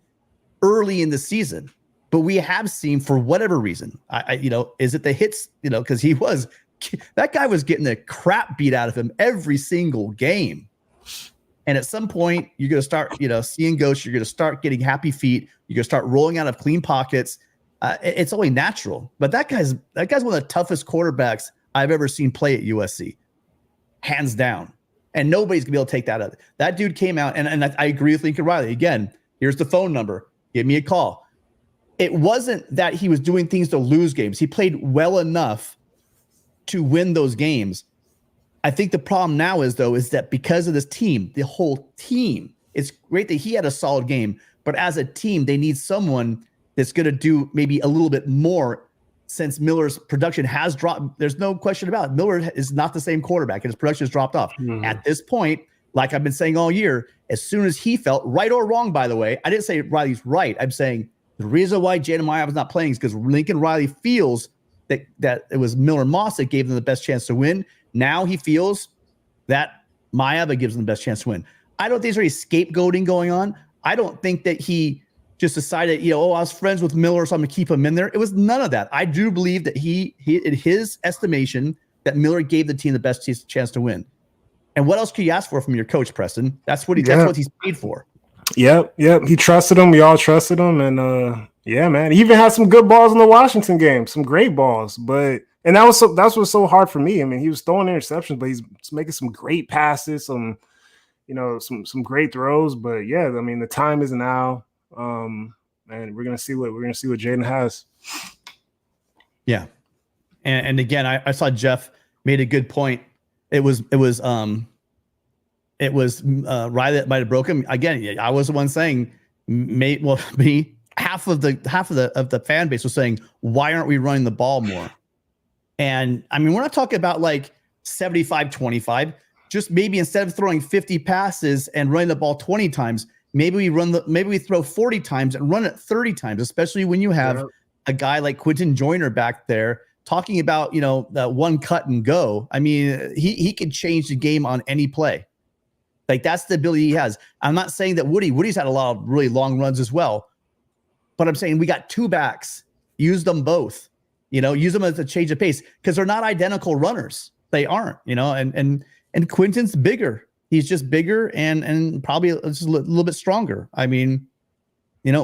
early in the season. But we have seen, for whatever reason, is it the hits, because that guy was getting the crap beat out of him every single game. And at some point, you're going to start, seeing ghosts. You're going to start getting happy feet. You're going to start rolling out of clean pockets. It's only natural. But that guy's one of the toughest quarterbacks I've ever seen play at USC, hands down. And nobody's gonna be able to take that out. That dude came out, and I agree with Lincoln Riley. Again, here's the phone number. Give me a call. It wasn't that he was doing things to lose games. He played well enough to win those games. I think the problem now is that because of this team, the whole team, it's great that he had a solid game, but as a team, they need someone that's going to do maybe a little bit more since Miller's production has dropped. There's no question about it. Miller is not the same quarterback, and his production has dropped off. At this point, like I've been saying all year, as soon as he felt, right or wrong, by the way, I didn't say Riley's right. I'm saying the reason why Jayden Maiava is not playing is because Lincoln Riley feels that it was Miller Moss that gave them the best chance to win. Now he feels that Maiava gives them the best chance to win. I don't think there's any scapegoating going on. I don't think that he just decided, I was friends with Miller, so I'm going to keep him in there. It was none of that. I do believe that he in his estimation, that Miller gave the team the best chance to win. And what else could you ask for from your coach, Preston? That's what he's paid for. Yep. He trusted him. We all trusted him. And yeah, man. He even had some good balls in the Washington game, some great balls. And that's what's so hard for me. I mean, he was throwing interceptions, but he's making some great passes, some great throws. But yeah, I mean, the time is now. And we're gonna see what Jayden has. Yeah. And again, I saw Jeff made a good point. It was Riley that might have broken him. Again, I was the one saying, half of the fan base was saying, why aren't we running the ball more? And I mean, we're not talking about like 75-25. Just maybe instead of throwing 50 passes and running the ball 20 times, maybe we throw 40 times and run it 30 times, especially when you have a guy like Quentin Joyner back there talking about, that one cut and go. I mean, he can change the game on any play. Like, that's the ability he has. I'm not saying that Woody's had a lot of really long runs as well, but I'm saying we got two backs. Use them both. Use them as a change of pace, because they're not identical runners. They aren't, and Quentin's bigger. He's just bigger and probably just a little bit stronger. I mean, where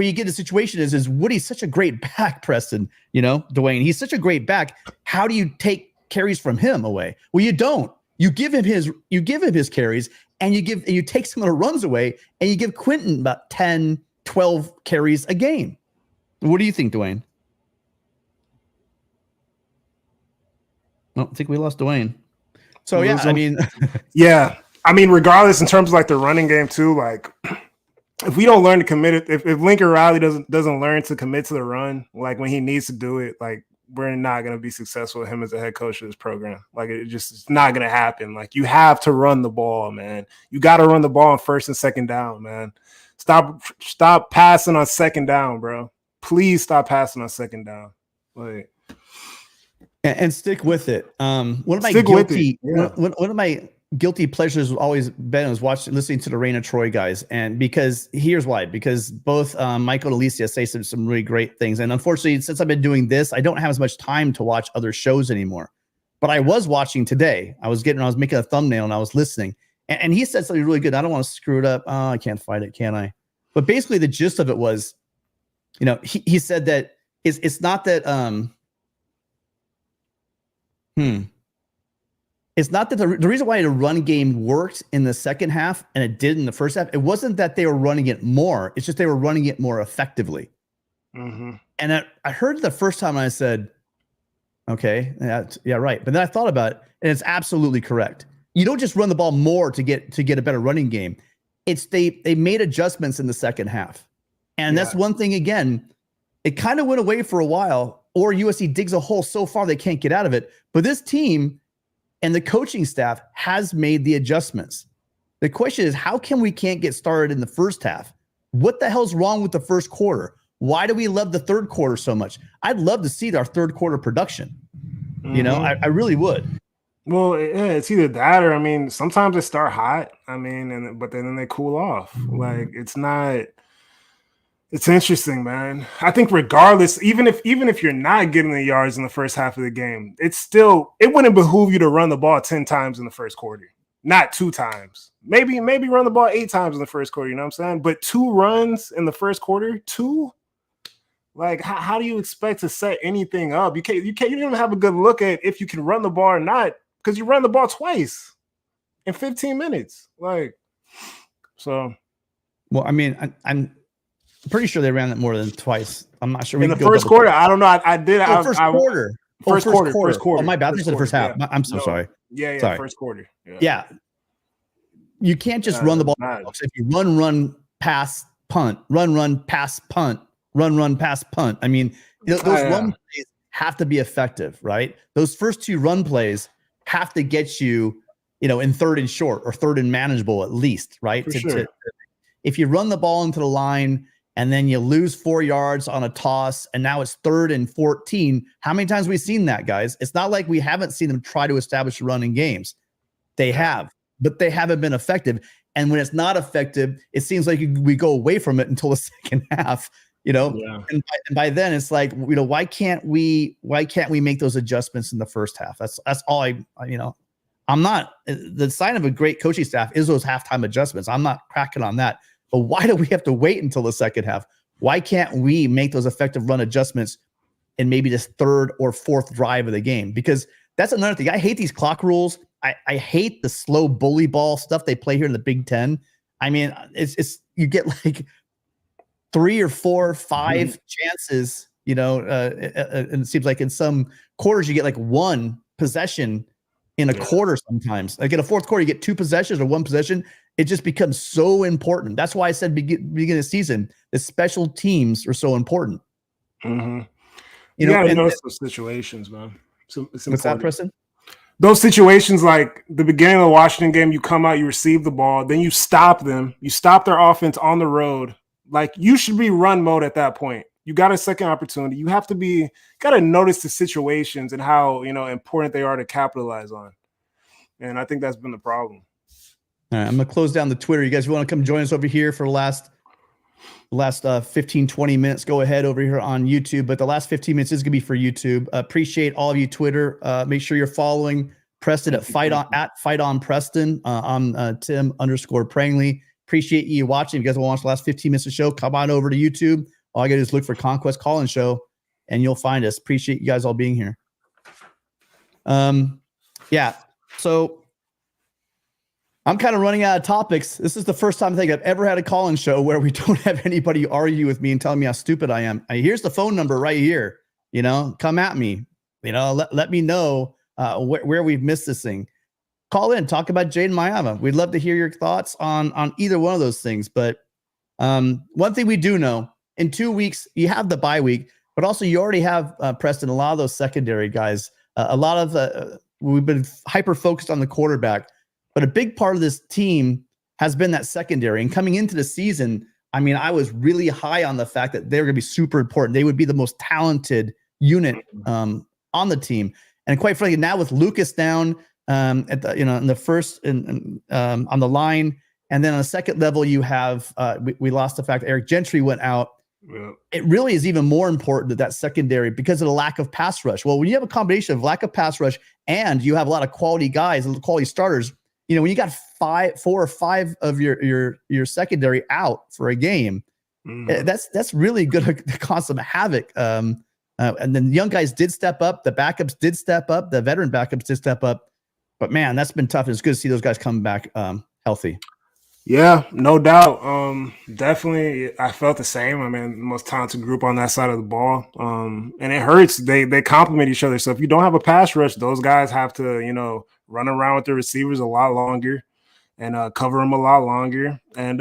you get the situation is Woody's such a great back, Preston, Dwayne, he's such a great back. How do you take carries from him away? Well, you don't. You give him his carries, and you take some of the runs away, and you give Quentin about 10, 12 carries a game. What do you think, Dwayne? I think we lost Dwayne. So yeah, I mean, regardless, in terms of like the running game too, like if we don't learn to commit it, if Lincoln Riley doesn't learn to commit to the run, like when he needs to do it, like we're not going to be successful with him as a head coach of this program. Like it's not going to happen. Like you have to run the ball, man. You got to run the ball on first and second down, man. Stop passing on second down, bro. Please stop passing on second down. Like. And stick with it. One of my guilty pleasures has always been listening to the Reign of Troy guys, and because both Michael and Alicia say some really great things, and unfortunately, since I've been doing this, I don't have as much time to watch other shows anymore. But I was watching today. I was making a thumbnail and I was listening, and he said something really good. I don't want to screw it up. Oh, I can't find it, can I? But basically, the gist of it was, he said that it's not that It's not that the reason why the run game worked in the second half and it did in the first half, it wasn't that they were running it more. It's just they were running it more effectively. Mm-hmm. And I heard it the first time and I said, okay, yeah, right. But then I thought about it, and it's absolutely correct. You don't just run the ball more to get a better running game. It's they made adjustments in the second half. And that's one thing, again, it kind of went away for a while, or USC digs a hole so far they can't get out of it. But this team and the coaching staff has made the adjustments. The question is, how come we can't get started in the first half? What the hell's wrong with the first quarter? Why do we love the third quarter so much? I'd love to see our third quarter production. Mm-hmm. I really would. Well, yeah, it's either that or, I mean, sometimes they start hot. I mean, but then they cool off. Like, it's interesting, man. I think regardless, even if you're not getting the yards in the first half of the game, it wouldn't behoove you to run the ball 10 times in the first quarter, not 2 times. Maybe run the ball 8 times in the first quarter, you know what I'm saying? But 2 runs in the first quarter, 2? Like, how do you expect to set anything up? You don't even have a good look at if you can run the ball or not, because you run the ball twice in 15 minutes. Like, so. Well, I mean, I'm pretty sure they ran it more than twice. I'm not sure. In the first quarter, I don't know. I did. First quarter. First quarter. Oh, my bad. This is the first half. Yeah. I'm so sorry. Yeah. Sorry. First quarter. Yeah. You can't just run the ball. If you run, pass, punt, run, pass, punt, run, pass, punt. I mean, those run plays have to be effective, right? Those first two run plays have to get you, in third and short or third and manageable at least, right? If you run the ball into the line and then you lose 4 yards on a toss and now it's 3rd and 14, how many times have we seen that, guys? It's not like we haven't seen them try to establish a run in games. They have, but they haven't been effective. And when it's not effective, it seems like we go away from it until the second half, and by then it's like, why can't we make those adjustments in the first half? That's all I'm not, the sign of a great coaching staff is those halftime adjustments. I'm not cracking on that, but why do we have to wait until the second half? Why can't we make those effective run adjustments in maybe this third or fourth drive of the game? Because that's another thing. I hate these clock rules. I hate the slow bully ball stuff they play here in the Big Ten. I mean, it's you get like 3 or 4 or 5 chances, and it seems like in some quarters you get like 1 possession in a quarter sometimes. Like in a fourth quarter, you get 2 possessions or 1 possession. It just becomes so important. That's why I said beginning of the season, the special teams are so important. Mm-hmm. You gotta notice those situations, man. So it's what's that, Preston? Those situations, like the beginning of the Washington game, you come out, you receive the ball, then you stop them. You stop their offense on the road. Like, you should be run mode at that point. You got a second opportunity. You have to got to notice the situations and how, important they are to capitalize on. And I think that's been the problem. All right, I'm going to close down the Twitter. You guys want to come join us over here for the last 15, 20 minutes, go ahead over here on YouTube. But the last 15 minutes is going to be for YouTube. Appreciate all of you, Twitter. Make sure you're following Preston at Fight On Preston. I'm Tim _Prangley. Appreciate you watching. If you guys want to watch the last 15 minutes of the show, come on over to YouTube. All I got to do is look for Conquest Call-In Show, and you'll find us. Appreciate you guys all being here. So I'm kind of running out of topics. This is the first time I think I've ever had a call-in show where we don't have anybody argue with me and telling me how stupid I am. Here's the phone number right here. Come at me. Let me know where we've missed this thing. Call in, talk about Jayden Maiava. We'd love to hear your thoughts on either one of those things. But one thing we do know, in 2 weeks, you have the bye week, but also you already have, Preston, a lot of those secondary guys. A lot of we've been hyper-focused on the quarterback. But a big part of this team has been that secondary. And coming into the season, I mean, I was really high on the fact that they were going to be super important. They would be the most talented unit on the team. And quite frankly, now with Lucas down at the in the first on the line, and then on the second level, you have we lost the fact that Eric Gentry went out. Yeah. It really is even more important that secondary because of the lack of pass rush. Well, when you have a combination of lack of pass rush and you have a lot of quality guys and quality starters, when you got 4 or 5 of your secondary out for a game, that's really going to cause some havoc. And then the young guys did step up, the backups did step up, the veteran backups did step up. But man, that's been tough. It's good to see those guys coming back healthy. Yeah, no doubt. Definitely, I felt the same. I mean, the most talented group on that side of the ball. And it hurts. They complement each other. So if you don't have a pass rush, those guys have to, run around with the receivers a lot longer and cover them a lot longer. And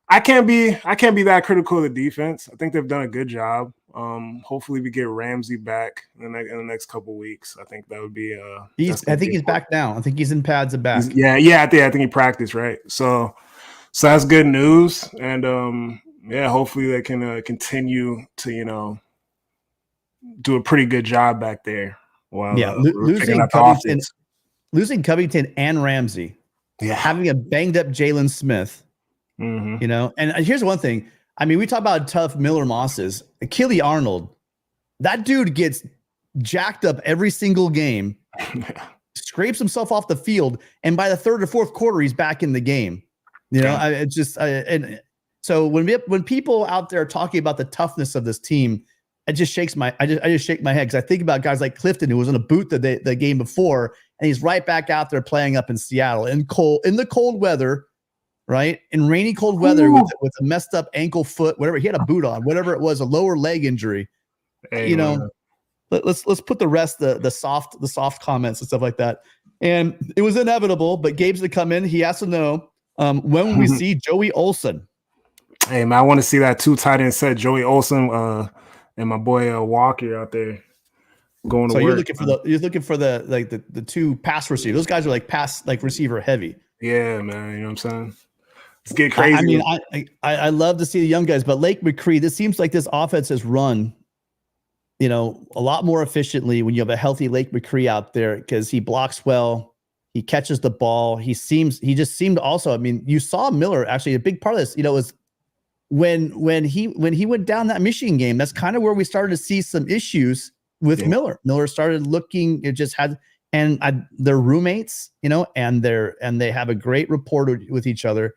I can't be that critical of the defense. I think they've done a good job. Hopefully we get Ramsey back in the next couple of weeks. I think that would be I think he's back now. I think he's in pads and back. I think he practiced, right? So that's good news. And hopefully they can continue to do a pretty good job back there while losing Covington and Ramsey, having a banged up Jalen Smith, and here's one thing. I mean, we talk about tough Miller Mosses. Achille Arnold, that dude gets jacked up every single game, scrapes himself off the field, and by the third or fourth quarter, he's back in the game. And So when people out there are talking about the toughness of this team, it just shakes my I just shake my head because I think about guys like Clifton, who was in a boot the game before, and he's right back out there playing up in Seattle in the cold weather, right? In rainy cold weather with a messed up ankle, foot, whatever. He had a boot on, whatever it was, a lower leg injury. Hey, you know, let's put the rest, the soft comments and stuff like that. And it was inevitable, but Gabe's to come in. He has to know when will we see Joey Olsen. Hey man, I want to see that 2 tight end set, Joey Olsen and my boy Walker out there going to work. So you're looking for the 2 pass receivers. Those guys are like receiver heavy. Yeah, man. You know what I'm saying? Let's get crazy. I mean, I love to see the young guys, but Lake McCree, this seems like this offense has run, a lot more efficiently when you have a healthy Lake McCree out there because he blocks well, he catches the ball. He just seemed also. I mean, you saw Miller actually. A big part of this, was when he went down that Michigan game. That's kind of where we started to see some issues with Miller. Miller started looking. It just had they're roommates, and they have a great rapport with each other.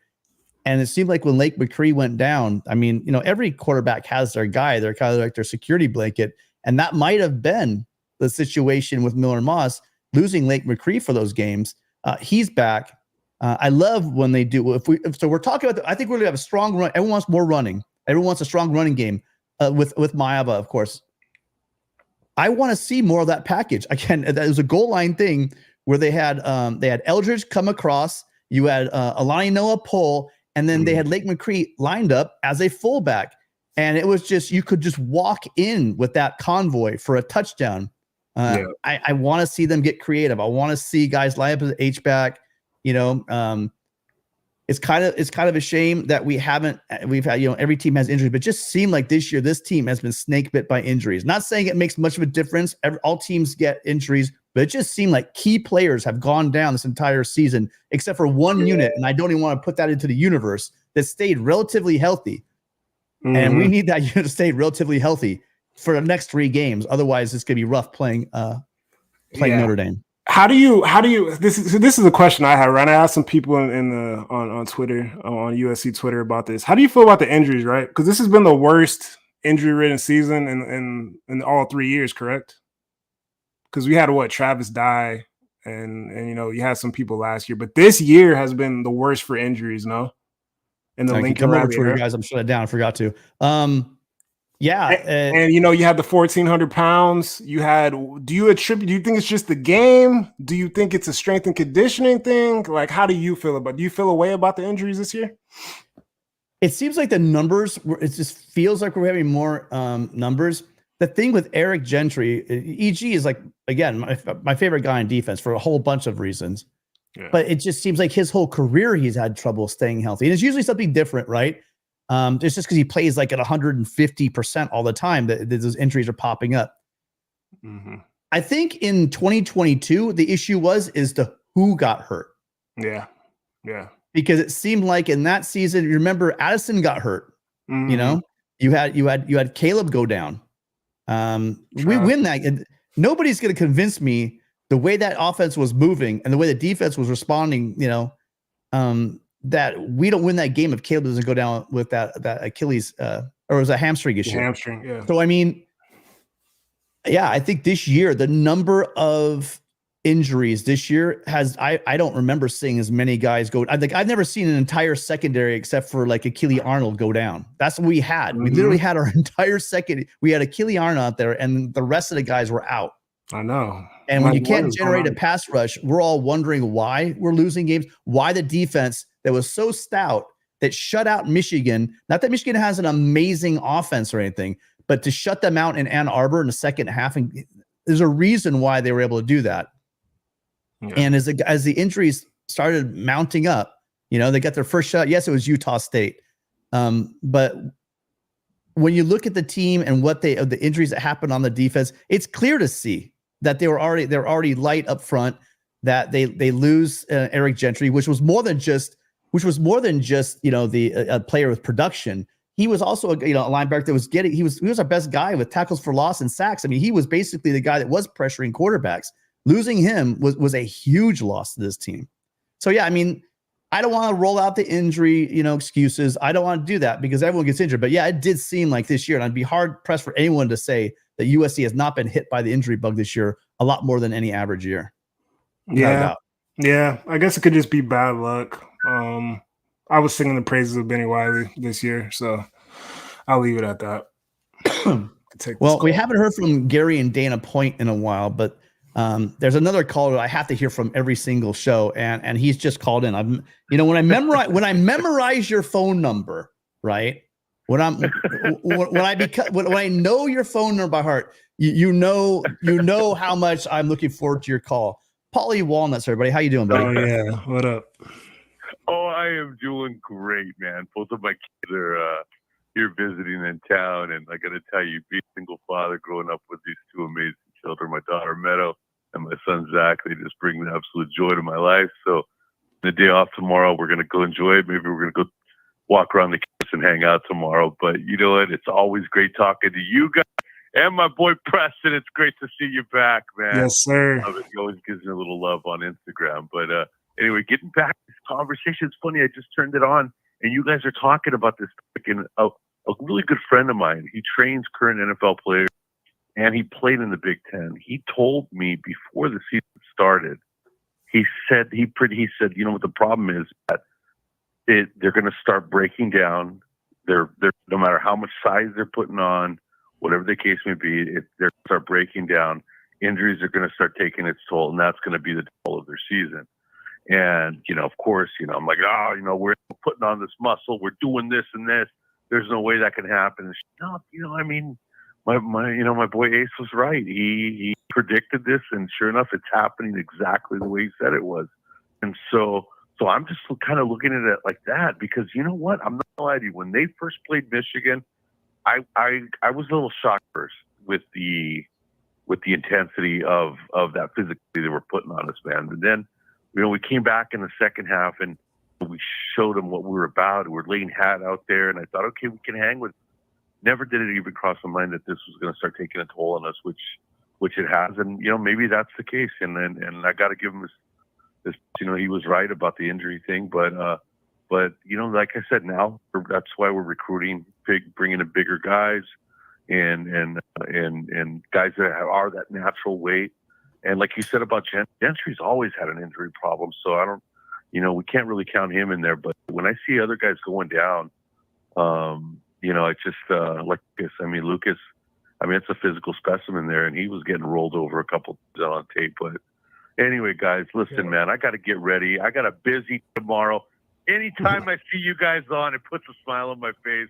And it seemed like when Lake McCree went down, I mean, every quarterback has their guy. They're kind of like their security blanket. And that might have been the situation with Miller Moss losing Lake McCree for those games. He's back. I love when they do. So we're talking about. I think we're going to have a strong run. Everyone wants more running. Everyone wants a strong running game with Maiava, of course. I want to see more of that package. Again, that was a goal line thing where they had Eldridge come across. You had Alani Noah pull, and then they had Lake McCree lined up as a fullback. And it was just, you could just walk in with that convoy for a touchdown. I want to see them get creative. I want to see guys line up as H-back. It's kind of a shame that we've had, every team has injuries, but it just seemed like this year, this team has been snake bit by injuries. Not saying it makes much of a difference. All teams get injuries, but it just seemed like key players have gone down this entire season, except for one unit. And I don't even want to put that into the universe that stayed relatively healthy. And we need that unit to stay relatively healthy for the next 3 games. Otherwise, it's going to be rough playing Notre Dame. How do you this is a question I have, right? I asked some people on Twitter, on USC Twitter about this. How do you feel about the injuries, right? Because this has been the worst injury-ridden season in all 3 years, correct? Because we had Travis die, and you had some people last year, but this year has been the worst for injuries, no? In the Lincoln Riley era. Guys, I'm shut it down. I forgot to. Yeah, and you had the 1,400 pounds. Do you think it's just the game? Do you think it's a strength and conditioning thing? Like, how do you feel about? Do you feel a way about the injuries this year? It seems like the numbers. It just feels like we're having more numbers. The thing with Eric Gentry, EG is like, again, my favorite guy on defense for a whole bunch of reasons. Yeah. But it just seems like his whole career he's had trouble staying healthy, and it's usually something different, right? It's just because he plays like at 150% all the time that those injuries are popping up. I think in 2022, the issue is who got hurt. Yeah. Because it seemed like in that season, you remember Addison got hurt. You had Caleb go down. We win that. And nobody's going to convince me the way that offense was moving and the way the defense was responding, that we don't win that game if Caleb doesn't go down with that Achilles or it was a hamstring issue. Hamstring, yeah. So I mean, I think this year the number of injuries this year I don't remember seeing as many guys go. I think I've never seen an entire secondary except for like Achilles Arnold go down. That's what we had. We literally had our entire second. We had Achilles Arnold out there, and the rest of the guys were out. I know. And when you can't generate a pass rush, we're all wondering why we're losing games. Why the defense that was so stout that shut out Michigan. Not that Michigan has an amazing offense or anything, but to shut them out in Ann Arbor in the second half, and there's a reason why they were able to do that. Yeah. And as the injuries started mounting up, they got their first shot. Yes, it was Utah State, but when you look at the team and the injuries that happened on the defense, it's clear to see that they're already light up front. That they lose Eric Gentry, which was more than just the player with production. He was also a linebacker that was he was our best guy with tackles for loss and sacks. I mean, he was basically the guy that was pressuring quarterbacks. Losing him was a huge loss to this team. So yeah, I mean, I don't want to roll out the injury, excuses. I don't want to do that because everyone gets injured. But yeah, it did seem like this year, and I'd be hard pressed for anyone to say that USC has not been hit by the injury bug this year a lot more than any average year. Yeah. Yeah. I guess it could just be bad luck. I was singing the praises of Benny Wiley this year, so I'll leave it at that. Well, we haven't heard from Gary and Dana Point in a while, but there's another caller I have to hear from every single show, and he's just called in. When I memorize your phone number, right? When I know your phone number by heart, you know how much I'm looking forward to your call. Paulie Walnuts, everybody, how you doing, buddy? Oh yeah, what up? Oh, I am doing great, man. Both of my kids are here visiting in town, and I got to tell you, being a single father, growing up with these two amazing children, my daughter Meadow and my son Zach, they just bring the absolute joy to my life. So, the day off tomorrow, we're gonna go enjoy it. Maybe we're gonna go walk around the campus and hang out tomorrow. But you know what? It's always great talking to you guys and my boy Preston. It's great to see you back, man. Yes, sir. He always gives me a little love on Instagram. But anyway, getting back to this conversation, it's funny. I just turned it on, and you guys are talking about this. And a really good friend of mine, he trains current NFL players, and he played in the Big Ten. He told me before the season started, he said, you know what the problem is? That they're going to start breaking down. They're no matter how much size they're putting on, whatever the case may be, they're going to start breaking down. Injuries are going to start taking its toll, and that's going to be the toll of their season. And, of course, I'm like, we're putting on this muscle. We're doing this and this. There's no way that can happen. My boy Ace was right. He predicted this, and sure enough, it's happening exactly the way he said it was. And so I'm just kind of looking at it like that because you know what? I'm not gonna lie to you. When they first played Michigan, I was a little shocked first with the intensity of that physicality they were putting on us, man. And then, we came back in the second half and we showed them what we were about. We're laying hat out there, and I thought, okay, we can hang with. Never did it even cross my mind that this was going to start taking a toll on us, which it has. And maybe that's the case. And I got to give him this. He was right about the injury thing, but like I said, now that's why we're recruiting bringing in bigger guys and guys that are that natural weight. And like you said about Gentry's always had an injury problem, so I don't, we can't really count him in there. But when I see other guys going down, it's just like this. Lucas, it's a physical specimen there, and he was getting rolled over a couple on tape. But anyway, guys, listen, man, I got to get ready. I got a busy tomorrow. Anytime I see you guys on, it puts a smile on my face.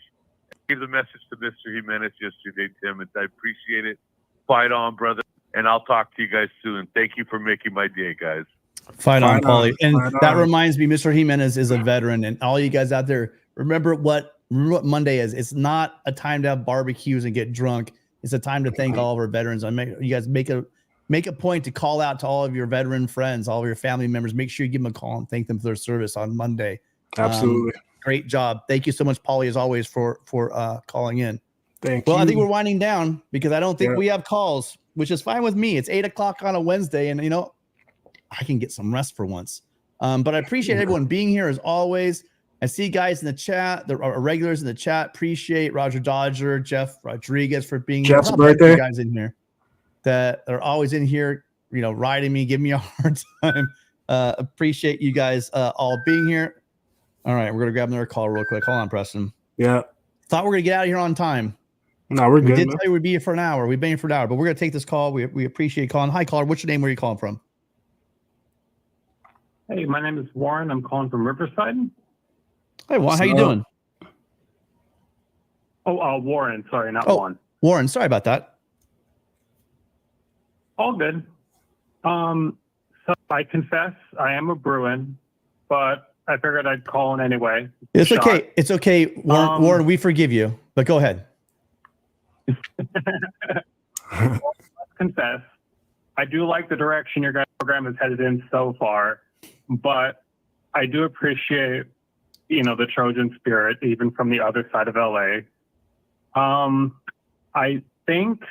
I gave the message to Mr. Jimenez yesterday, Tim, and I appreciate it. Fight on, brother. And I'll talk to you guys soon. Thank you for making my day, guys. Fight on, Paulie. And that reminds me, Mr. Jimenez is a veteran, and all you guys out there, remember what Monday is. It's not a time to have barbecues and get drunk. It's a time to thank all of our veterans. You guys make a point to call out to all of your veteran friends, all of your family members. Make sure you give them a call and thank them for their service on Monday. Absolutely. Great job. Thank you so much, Paulie, as always, for calling in. Thank you. Well, I think we're winding down because I don't think we have calls, which is fine with me. It's 8:00 on a Wednesday, and I can get some rest for once. But I appreciate everyone being here as always. I see guys in the chat, there are regulars in the chat. Appreciate Roger Dodger, Jeff Rodriguez for being Jeff's here. birthday. Guys in here that are always in here, riding me, giving me a hard time. Appreciate you guys all being here. All right, we're gonna grab another call real quick. Hold on, Preston. Yeah. Thought we were gonna get out of here on time. No, we're good. We did tell you we'd be here for an hour. We've been here for an hour, but we're gonna take this call. We appreciate calling. Hi, caller. What's your name? Where are you calling from? Hey, my name is Warren. I'm calling from Riverside. Hey, Warren. How you doing? Oh, Warren. Sorry, not Juan. Warren. Sorry about that. All good. So I confess I am a Bruin, but I figured I'd call in anyway. It's okay. It's okay, Warren. We forgive you. But go ahead. Let's confess, I do like the direction your guys' program has headed in so far, but I do appreciate, the Trojan spirit, even from the other side of LA. I think,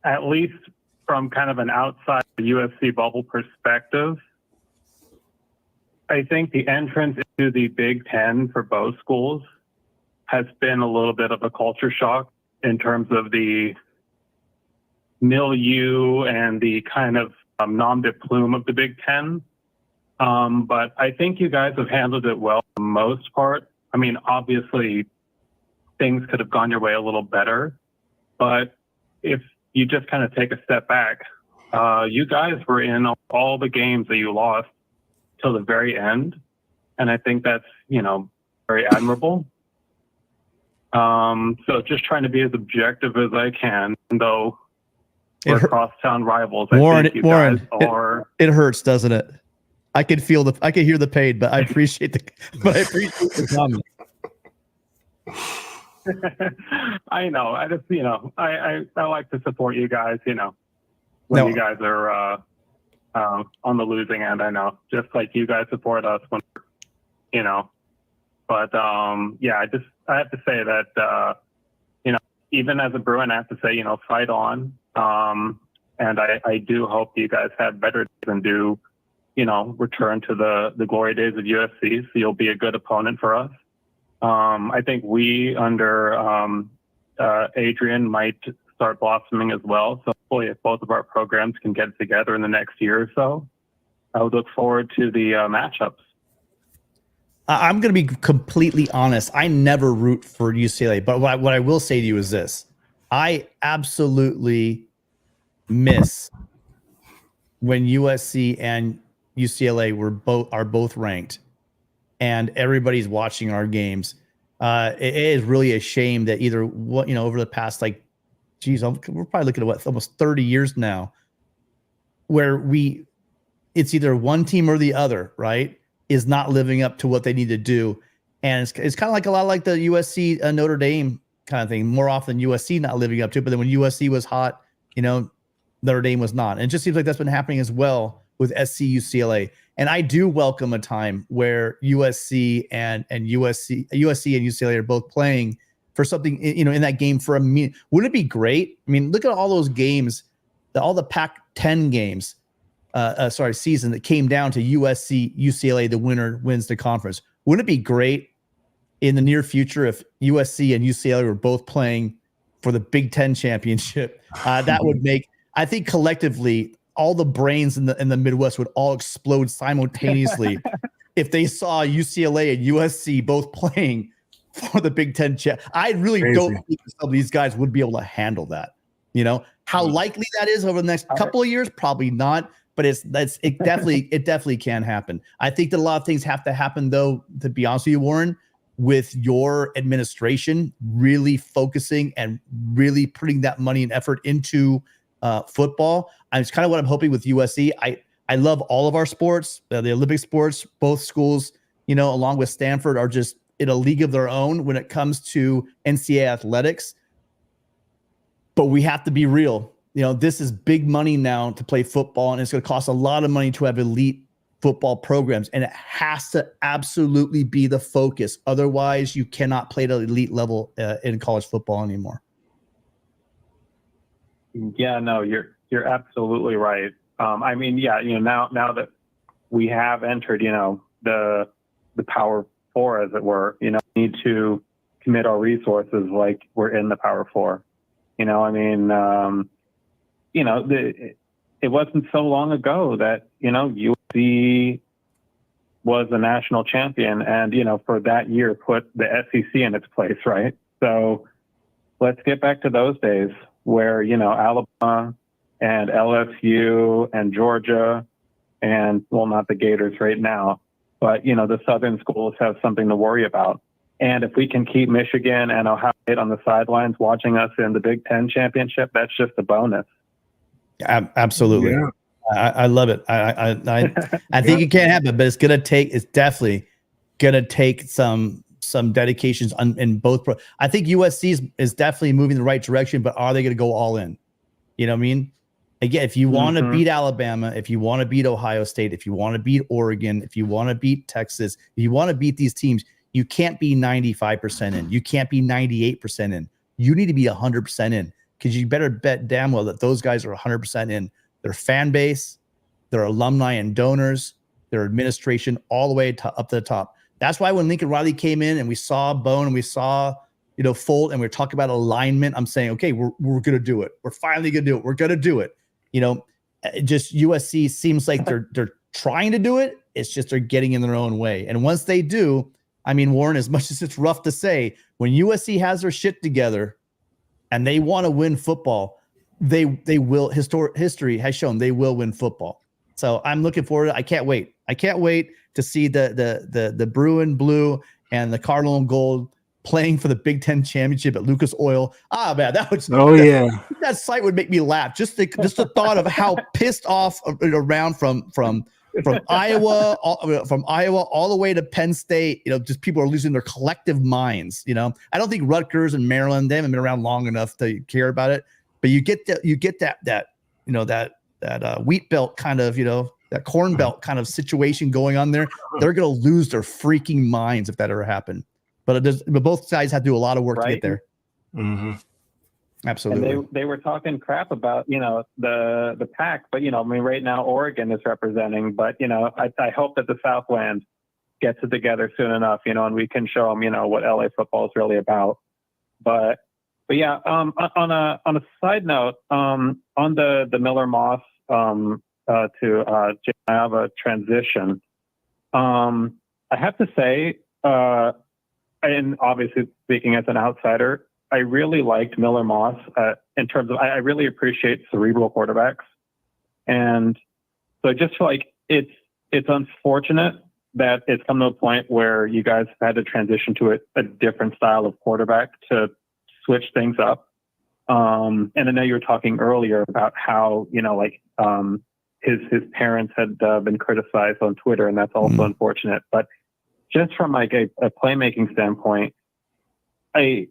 at least from kind of an outside USC bubble perspective, I think the entrance into the Big Ten for both schools has been a little bit of a culture shock in terms of the milieu and the kind of nom de plume of the Big Ten. But I think you guys have handled it well for the most part. I mean, obviously, things could have gone your way a little better. But if you just kind of take a step back, you guys were in all the games that you lost till the very end. And I think that's, very admirable. So just trying to be as objective as I can, though we're crosstown rivals. Warren, I think you guys are. It hurts, doesn't it? I can hear the pain, but I appreciate the comment. I know. I just, I like to support you guys, when you guys are on the losing end. I know, just like you guys support us when, But yeah, I have to say that even as a Bruin, I have to say, fight on. And I do hope you guys have better days and do, return to the glory days of USC. So you'll be a good opponent for us. I think we under Adrian might start blossoming as well. So hopefully if both of our programs can get together in the next year or so, I would look forward to the matchups. I'm going to be completely honest. I never root for UCLA, but what I will say to you is this. I absolutely miss when USC and UCLA are both ranked and everybody's watching our games. It is really a shame that either over the past we're probably looking at almost 30 years now, where it's either one team or the other, right, is not living up to what they need to do. And it's kind of like a lot like the USC Notre Dame kind of thing. More often USC not living up to it, but then when USC was hot, Notre Dame was not. And it just seems like that's been happening as well with SC UCLA. And I do welcome a time where USC and UCLA are both playing for something, in that game for a minute. Wouldn't it be great? I mean, look at all those games, all the Pac-10 games, season that came down to USC, UCLA, the winner wins the conference. Wouldn't it be great in the near future if USC and UCLA were both playing for the Big Ten championship? That would make, I think collectively, all the brains in the Midwest would all explode simultaneously if they saw UCLA and USC both playing for the Big Ten champ. I really don't think some of these guys would be able to handle that. How likely that is over the next couple of years, probably not. But it definitely can happen. I think that a lot of things have to happen, though, to be honest with you, Warren, with your administration really focusing and really putting that money and effort into football. And it's kind of what I'm hoping with USC. I love all of our sports, the Olympic sports. Both schools, along with Stanford, are just in a league of their own when it comes to NCAA athletics. But we have to be real. This is big money now to play football, and it's going to cost a lot of money to have elite football programs, and it has to absolutely be the focus. Otherwise, you cannot play at an elite level in college football anymore. Yeah, no, you're absolutely right. I mean, yeah, now that we have entered, the Power Four, as it were, we need to commit our resources like we're in the Power Four. It wasn't so long ago that, USC was a national champion and, for that year put the SEC in its place, right? So let's get back to those days where, Alabama and LSU and Georgia and, well, not the Gators right now, but, the Southern schools have something to worry about. And if we can keep Michigan and Ohio State on the sidelines watching us in the Big Ten championship, that's just a bonus. Absolutely. Yeah. I love it. I think it can happen, but it's definitely gonna take some dedications in both. I think USC is definitely moving in the right direction, but are they going to go all in? You know what I mean? Again, if you want to beat Alabama, if you want to beat Ohio State, if you want to beat Oregon, if you want to beat Texas, if you want to beat these teams, you can't be 95% in. You can't be 98% in. You need to be 100% in, because you better bet damn well that those guys are 100% in. Their fan base, their alumni and donors, their administration, all the way up to the top. That's why when Lincoln Riley came in and we saw Bone and we saw, Folt, and we we're talking about alignment, I'm saying, okay, we're going to do it. We're finally going to do it. We're going to do it. Just USC seems like they're trying to do it. It's just they're getting in their own way. And once they do, I mean, Warren, as much as it's rough to say, when USC has their shit together and they want to win football, they will. History has shown they will win football. So I'm looking forward to it. I can't wait. I can't wait to see the Bruin Blue and the Cardinal and Gold playing for the Big Ten championship at Lucas Oil. Ah, man, that sight would make me laugh. Just the thought of how pissed off around from Iowa, all the way to Penn State. Just people are losing their collective minds. I don't think Rutgers and Maryland, they haven't been around long enough to care about it. But you get that wheat belt kind of, that corn belt kind of situation going on there. They're going to lose their freaking minds if that ever happened. But both sides have to do a lot of work to get there. Mm-hmm. Absolutely. And they were talking crap about, the pack, but, right now Oregon is representing, but, I hope that the Southland gets it together soon enough, and we can show them, what LA football is really about. But yeah, on a side note, on the Miller Moss, to Jayden Maiava transition, I have to say, and obviously speaking as an outsider, I really liked Miller Moss in terms of, I really appreciate cerebral quarterbacks. And so I just feel like it's unfortunate that it's come to a point where you guys have had to transition to a different style of quarterback to switch things up. And I know you were talking earlier about how, his parents had been criticized on Twitter, and that's also unfortunate. But just from like a playmaking standpoint, I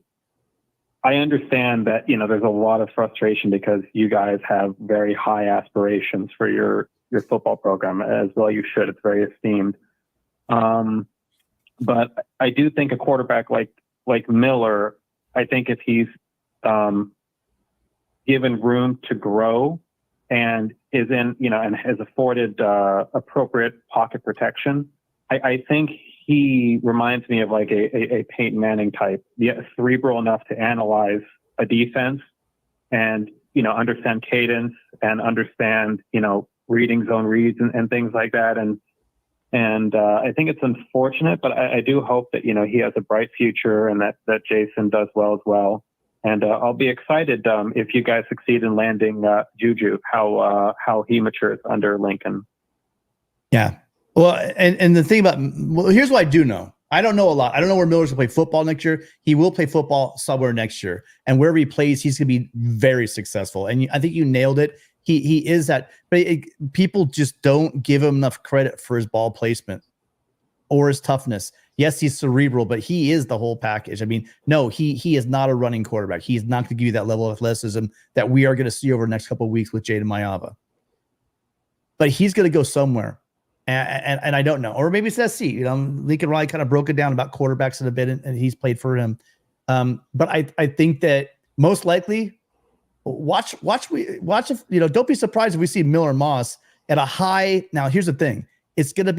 understand that, there's a lot of frustration because you guys have very high aspirations for your football program, as well you should. It's very esteemed. But I do think a quarterback like Miller, I think if he's given room to grow and is in, and has afforded appropriate pocket protection, I think he reminds me of like a Peyton Manning type, cerebral enough to analyze a defense and, understand cadence and understand, reading zone reads and things like that. And I think it's unfortunate, but I do hope that, he has a bright future and that Jason does well as well. And I'll be excited if you guys succeed in landing Juju, how he matures under Lincoln. Yeah. Well, and the thing about, here's what I do know. I don't know a lot. I don't know where Miller's going to play football next year. He will play football somewhere next year. And wherever he plays, he's going to be very successful. And I think you nailed it. He is that. But people just don't give him enough credit for his ball placement or his toughness. Yes, he's cerebral, but he is the whole package. I mean, no, he is not a running quarterback. He's not going to give you that level of athleticism that we are going to see over the next couple of weeks with Jayden Maiava. But he's going to go somewhere. And I don't know, or maybe it's SC. Lincoln Riley kind of broke it down about quarterbacks in a bit, and he's played for him. But I think that most likely, watch if don't be surprised if we see Miller Moss at a high. Now here's the thing: it's gonna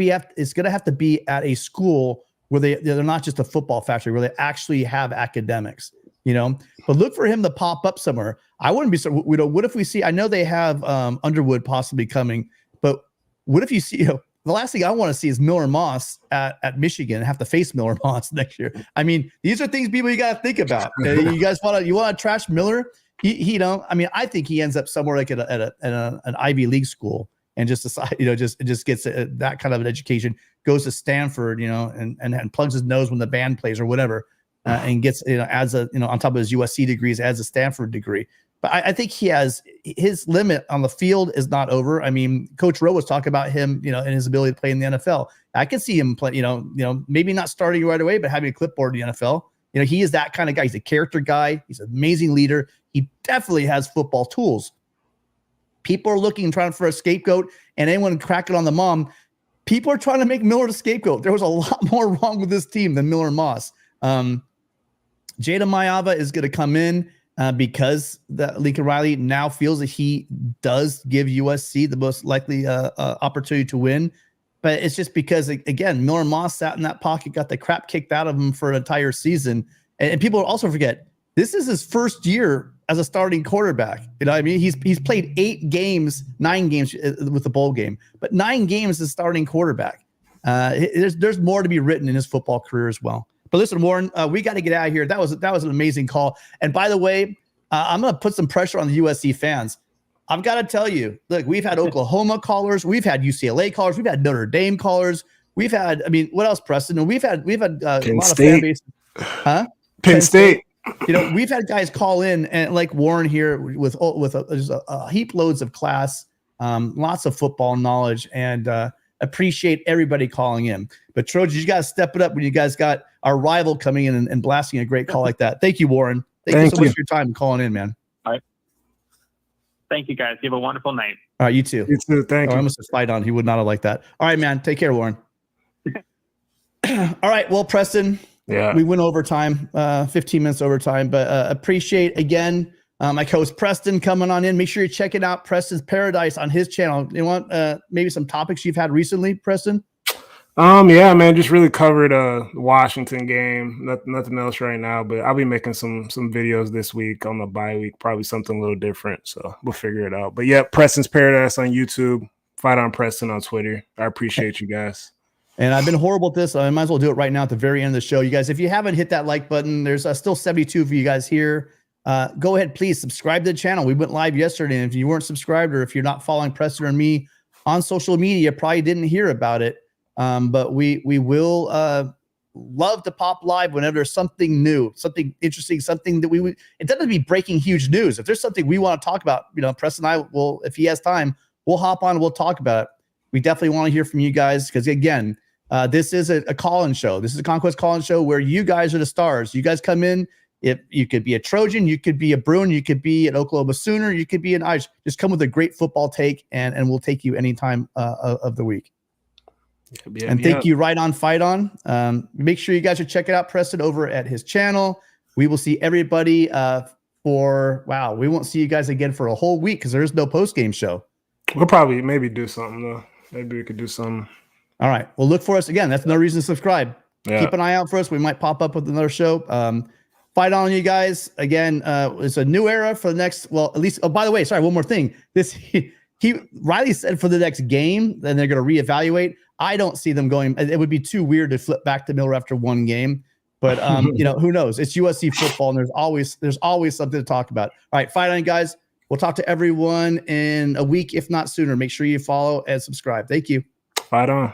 have to be at a school where they're not just a football factory, where they actually have academics. But look for him to pop up somewhere. I wouldn't be. What if we see? I know they have Underwood possibly coming, but what if you see? The last thing I want to see is Miller Moss at Michigan and have to face Miller Moss next year. I mean, these are things people you got to think about. You guys want to trash Miller? I think he ends up somewhere like at an Ivy League school and just decide, just gets that kind of an education, goes to Stanford, and plugs his nose when the band plays or whatever, and gets, adds on top of his USC degrees, adds a Stanford degree. But I think he has his limit on the field is not over. I mean, Coach Rowe was talking about him, and his ability to play in the NFL. I can see him play, maybe not starting right away, but having a clipboard in the NFL. He is that kind of guy. He's a character guy. He's an amazing leader. He definitely has football tools. People are trying for a scapegoat, and anyone cracking on the mom. People are trying to make Miller the scapegoat. There was a lot more wrong with this team than Miller Moss. Jayden Maiava is going to come in. Because Lincoln Riley now feels that he does give USC the most likely opportunity to win. but it's just because, again, Miller Moss sat in that pocket, got the crap kicked out of him for an entire season. And people also forget, this is his first year as a starting quarterback. You know what I mean? He's played 9 games with the bowl game, but 9 games as starting quarterback. There's more to be written in his football career as well. But listen, Warren, we got to get out of here. That was an amazing call. And by the way, I'm going to put some pressure on the USC fans. I've got to tell you, look, we've had Oklahoma callers, we've had UCLA callers, we've had Notre Dame callers, we've had, I mean, what else, Preston? And we've had a lot of fan bases. Huh? Penn State. You know, we've had guys call in, and like Warren here with a heap loads of class, lots of football knowledge, and appreciate everybody calling in. But Trojans, you got to step it up when you guys got our rival coming in and blasting a great call like that. Thank you, Warren. Thank you so much for your time calling in, man. All right. Thank you, guys. You have a wonderful night. All right, you too. You too. Thank you. I must have spied on. He would not have liked that. All right, man. Take care, Warren. All right. Well, Preston. Yeah, we went overtime, 15 minutes overtime, but appreciate again my co-host Preston coming on in. Make sure you check it out, Preston's Paradise on his channel. You want maybe some topics you've had recently, Preston? Yeah, man, just really covered the Washington game. Nothing else right now, but I'll be making some videos this week on the bye week, probably something a little different. So we'll figure it out. But yeah, Preston's Paradise on YouTube. Fight on Preston on Twitter. I appreciate you guys. And I've been horrible at this. I might as well do it right now at the very end of the show. You guys, if you haven't hit that like button, there's still 72 of you guys here. Go ahead, please subscribe to the channel. We went live yesterday, and if you weren't subscribed or if you're not following Preston or me on social media, probably didn't hear about it. But we will love to pop live whenever there's something new, something interesting, something that it doesn't have to be breaking huge news. If there's something we want to talk about, you know, Preston and I will, if he has time, we'll hop on and we'll talk about it. We definitely want to hear from you guys because, again, this is a call-in show. This is a Conquest call-in show where you guys are the stars. You guys come in. If you could be a Trojan, you could be a Bruin, you could be an Oklahoma Sooner, you could be an Irish. Just come with a great football take, and we'll take you any time of the week. And thank you, Right On Fight On. Make sure you guys are checking out Preston over at his channel. We will see everybody we won't see you guys again for a whole week because there is no post-game show. We'll probably maybe do something though. Maybe we could do something. All right. Well, look for us again. That's another reason to subscribe. Yeah. Keep an eye out for us. We might pop up with another show. Fight on, you guys. Again, it's a new era for the next, well, at least, oh, by the way, sorry, one more thing. Riley said for the next game, then they're going to reevaluate. I don't see them going. It would be too weird to flip back to Miller after one game. But, you know, who knows? It's USC football, and there's always something to talk about. All right, fight on, guys. We'll talk to everyone in a week, if not sooner. Make sure you follow and subscribe. Thank you. Fight on.